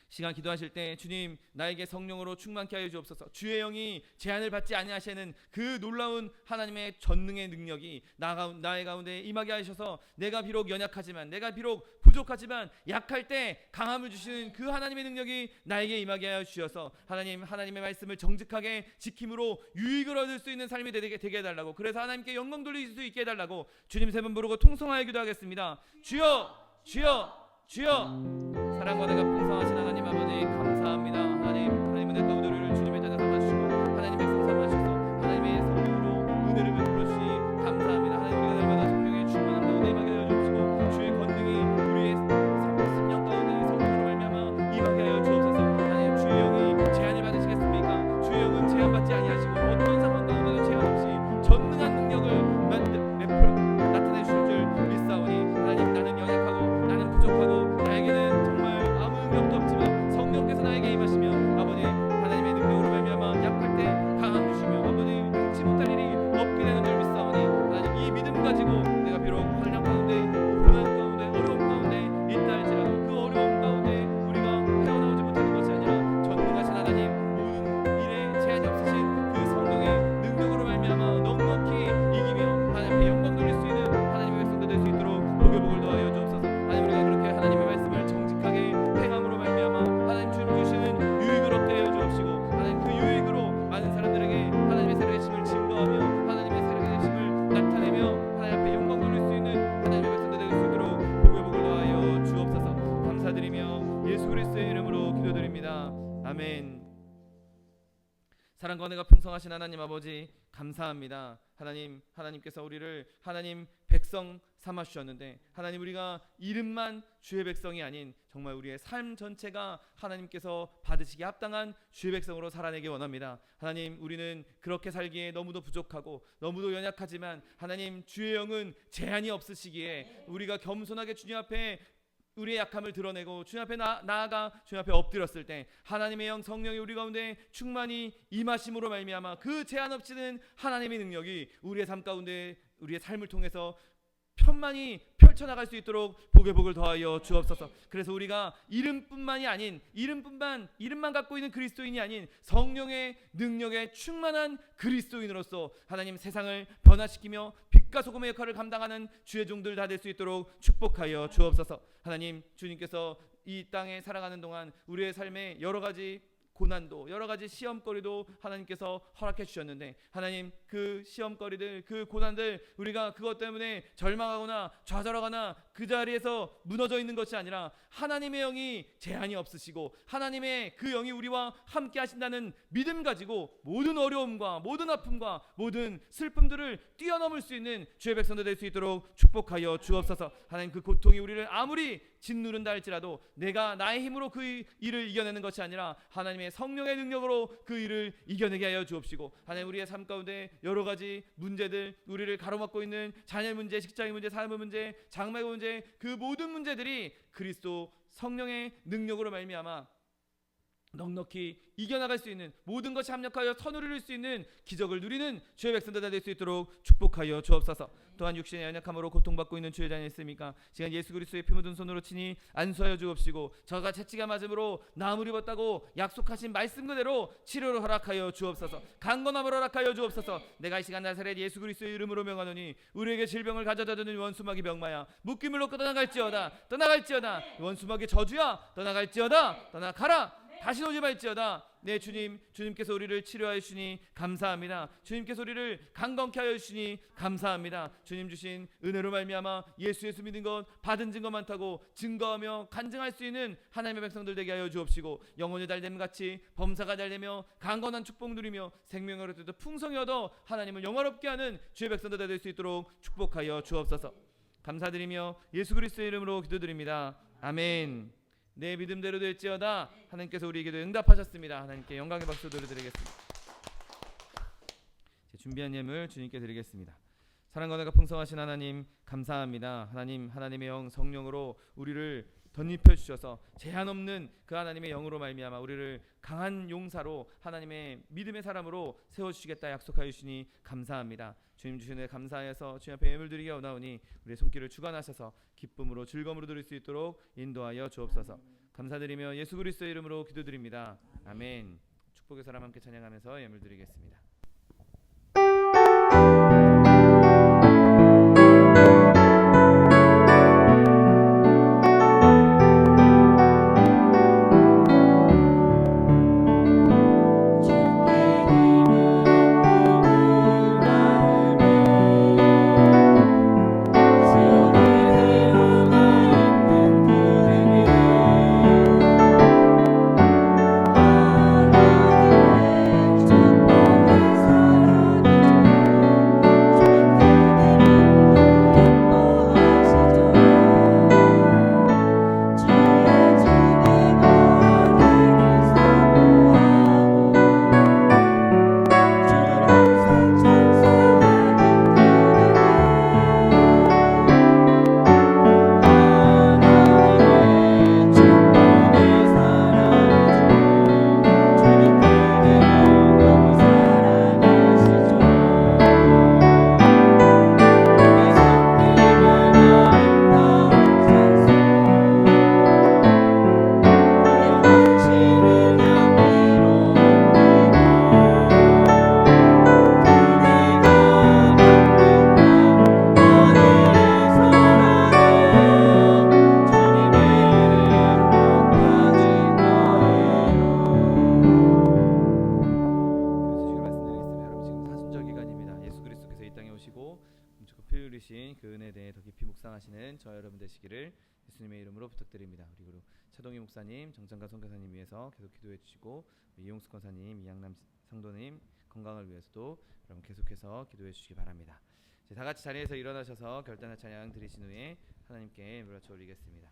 시간 기도하실 때 주님 나에게 성령으로 충만케 하여 주옵소서. 주의 영이 제한을 받지 아니하시는 그 놀라운 하나님의 전능의 능력이 나의 가운데 임하게 하셔서 내가 비록 연약하지만 내가 비록 부족하지만 약할 때 강함을 주시는 그 하나님의 능력이 나에게 임하게 하여 주셔서 하나님의 말씀을 정직하게 지킴으로 유익을 얻을 수 있는 삶이 되게 해달라고, 그래서 하나님께 영광 돌릴 수 있게 해달라고 주님 세 번 부르고 통성하여 기도하겠습니다. 주여 주여 주여. 사랑과 내가 풍성하신 하나님 아버지 감사합니다. 하나님 은혜 가운데 우리를 주님의 자녀 삼아주시고 하나님의 백성 삼아주셔서 하나님의 성령으로 은혜를 베풀어 주시니 감사합니다. 하나님 우리가 날마다 성령의 충만한 가운데 임하게 하여 주옵시고 주의 권능이 우리의 심령 가운데 성령으로 말미암아 임하게 하여 주옵소서. 하나님 주의 영이 제한을 받으시겠습니까? 주의 영은 제한받지 아니하시고 어떤 상황 가운데도 제한 없이 전능한 능력을 나타내 주실 줄 믿사오니 하나님 나는 연약하고 나는 부족하고 나에게는 정말 아무 능력도 없지만 성령께서 나에게 임하시며 아버지 하나님의 능력으로 말미암아 약할 때 강함 주시며 아버지 능치 못할 일이 없게 되는 줄 믿사오니 하나님 이 믿음 가지고 내가 비록 환난 가운데 고난 가운데 어려움 가운데 있다 할지라도 그 어려움 가운데 우리가 헤어나오지 못하는 것이 아니라 전능하신 하나님 모든 일에 제한이 없으신 그 성령의 능력으로 말미암아 넉넉히 이기며 하나님 앞에 영광 돌릴 수 있는 하나님의 백성들 될 수 있도록 복을 더하여 주옵소서. 하나님 우리가 그렇게 하나님의 말씀을 정직하게 행함으로 말미암아 하나님 주님 주시는 유익을 얻게 하여 주옵시고 하나님 그 유익으로 많은 사람들에게 하나님의 살아계심을 증거하며 하나님의 살아계심을 나타내며 하나님 앞에 영광 돌릴 수 있는 하나님의 백성들 될 수 있도록 복을 더하여 주옵소서. 감사드리며 예수 그리스도의 이름으로 기도드립니다. 아멘. 사랑과 은혜가 풍성하신 하나님 아버지 감사합니다. 하나님께서 우리를 하나님 백성 삼아 주셨는데 하나님 우리가 이름만 주의 백성이 아닌 정말 우리의 삶 전체가 하나님께서 받으시기에 합당한 주의 백성으로 살아내기 원합니다. 하나님 우리는 그렇게 살기에 너무도 부족하고 너무도 연약하지만 하나님 주의 영은 제한이 없으시기에 우리가 겸손하게 주님 앞에 우리의 약함을 드러내고 주님 앞에 나아가 주님 앞에 엎드렸을 때 하나님의 영 성령이 우리 가운데 충만히 임하심으로 말미암아 그 제한 없이는 하나님의 능력이 우리의 삶 가운데 우리의 삶을 통해서 편만히 펼쳐나갈 수 있도록 복을 더하여 주옵소서. 그래서 우리가 이름만 갖고 있는 그리스도인이 아닌 성령의 능력에 충만한 그리스도인으로서 하나님 세상을 변화시키며 빛과 소금의 역할을 감당하는 주의 종들 다 될 수 있도록 축복하여 주옵소서. 하나님 주님께서 이 땅에 살아가는 동안 우리의 삶에 여러 가지 고난도 여러 가지 시험거리도 하나님께서 허락해 주셨는데 하나님 그 시험거리들 그 고난들 우리가 그것 때문에 절망하거나 좌절하거나 그 자리에서 무너져 있는 것이 아니라 하나님의 영이 제한이 없으시고 하나님의 그 영이 우리와 함께 하신다는 믿음 가지고 모든 어려움과 모든 아픔과 모든 슬픔들을 뛰어넘을 수 있는 주의 백성들 될 수 있도록 축복하여 주옵소서. 하나님 그 고통이 우리를 아무리 짓누른다 할지라도 내가 나의 힘으로 그 일을 이겨내는 것이 아니라 하나님의 성령의 능력으로 그 일을 이겨내게 하여 주옵시고 하나님 우리의 삶 가운데 여러 가지 문제들 우리를 가로막고 있는 자녀 문제, 직장의 문제, 삶의 문제, 장래의 문제 그 모든 문제들이 그리스도 성령의 능력으로 말미암아 넉넉히 이겨나갈 수 있는 모든 것이 합력하여 선을 이룰 수 있는 기적을 누리는 주의 백성들 될 수 있도록 축복하여 주옵소서. 또한 육신의 연약함으로 고통받고 있는 주의 자녀 있습니까? 시간 예수 그리스도의 피 묻은 손으로 치니 안수하여 주옵시고 저가 채찍에 맞음으로 나음을 입었다고 약속하신 말씀 그대로 치료를 허락하여 주옵소서. 강건함을 허락하여 주옵소서. 내가 이 시간 나사렛 예수 그리스도의 이름으로 명하노니 우리에게 질병을 가져다 주는 원수마귀 병마야 묶임을 놓고 떠나갈지어다 원수마귀 저주야 떠나갈지어다 떠나가라 다시 오지 말지어다. 네 주님께서 우리를 치료하여 주시니 감사합니다. 주님께서 우리를 강건케 하여 주시니 감사합니다. 주님 주신 은혜로 말미암아 예수 믿은 것 받은 증거 많다고 증거하며 간증할 수 있는 하나님의 백성들 되게 하여 주옵시고 영혼이 잘됨 같이 범사가 잘되며 강건한 축복 누리며 생명을 얻어도 풍성히 얻어 하나님을 영화롭게 하는 주의 백성들 될 수 있도록 축복하여 주옵소서. 감사드리며 예수 그리스도의 이름으로 기도드립니다. 아멘. 내 믿음대로 될지어다. 하나님께서 우리에게도 응답하셨습니다. 하나님께 영광의 박수 드리겠습니다. 준비한 예물 주님께 드리겠습니다. 사랑과 은혜가 풍성하신 하나님 감사합니다. 하나님의 영 성령으로 우리를 덧입혀 주셔서 제한 없는 그 하나님의 영으로 말미암아 우리를 강한 용사로 하나님의 믿음의 사람으로 세워 주시겠다 약속하여 주시니 감사합니다. 주님 주신 은혜 감사해서 주님 앞에 예물 드리게 원하오니 우리의 손길을 주관하셔서 기쁨으로 즐거움으로 드릴 수 있도록 인도하여 주옵소서. 감사드리며 예수 그리스도의 이름으로 기도드립니다. 아멘. 축복의 사람 함께 찬양하면서 예물 드리겠습니다. 그 은혜에 대해 더 깊이 묵상하시는 저 여러분 되시기를 예수님의 이름으로 부탁드립니다. 그리고 차동희 목사님, 정찬가 선교사님 위해서 계속 기도해 주시고 이용숙 권사님, 이양남 성도님 건강을 위해서도 여러분 계속해서 기도해 주시기 바랍니다. 이제 다 같이 자리에서 일어나셔서 결단의 찬양 드리신 후에 하나님께 물어쳐 올리겠습니다.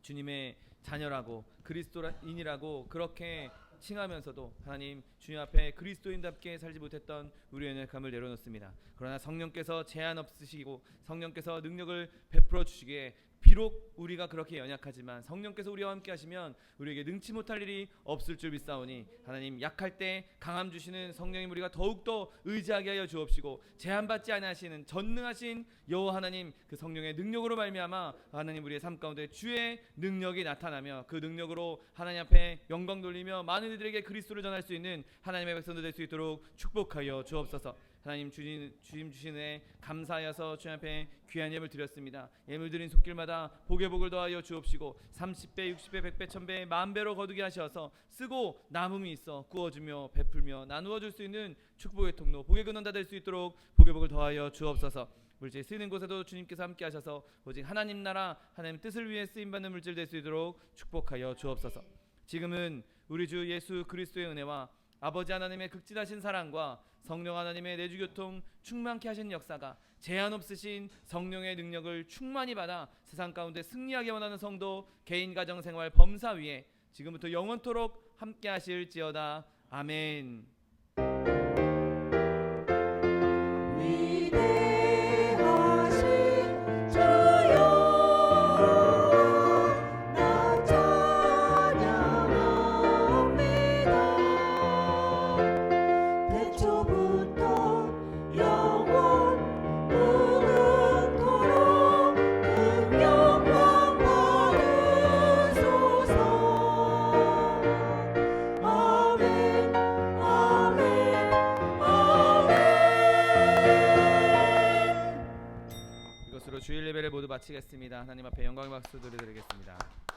주님의 자녀라고 그리스도인이라고 그렇게 칭하면서도 하나님 주님 앞에 그리스도인답게 살지 못했던 우리의 연약함을 내려놓습니다. 그러나 성령께서 제한 없으시고 성령께서 능력을 베풀어 주시기에 비록 우리가 그렇게 연약하지만 성령께서 우리와 함께 하시면 우리에게 능치 못할 일이 없을 줄 믿사오니 하나님 약할 때 강함 주시는 성령님 우리가 더욱더 의지하게 하여 주옵시고 제한받지 아니하시는 전능하신 여호와 하나님 그 성령의 능력으로 말미암아 하나님 우리의 삶 가운데 주의 능력이 나타나며 그 능력으로 하나님 앞에 영광 돌리며 많은 이들에게 그리스도를 전할 수 있는 하나님의 백성들 될 수 있도록 축복하여 주옵소서. 하나님 주님 주시네 감사하여서 주님 앞에 귀한 예물 드렸습니다. 예물 드린 손길마다 복에 복을 더하여 주옵시고 30배 60배 100배 1000배 만배로 거두게 하셔서 쓰고 남음이 있어 구워주며 베풀며 나누어 줄 수 있는 축복의 통로 복의 근원 다 될 수 있도록 복에 복을 더하여 주옵소서. 물질 쓰이는 곳에도 주님께서 함께 하셔서 오직 하나님 나라 하나님 뜻을 위해 쓰임받는 물질 될 수 있도록 축복하여 주옵소서. 지금은 우리 주 예수 그리스도의 은혜와 아버지 하나님의 극진하신 사랑과 성령 하나님의 내주교통 충만케 하신 역사가 제한 없으신 성령의 능력을 충만히 받아 세상 가운데 승리하게 원하는 성도 개인 가정 생활 범사 위에 지금부터 영원토록 함께 하실지어다. 아멘. 영원토록 마치겠습니다. 하나님 앞에 영광의 박수 드리겠습니다.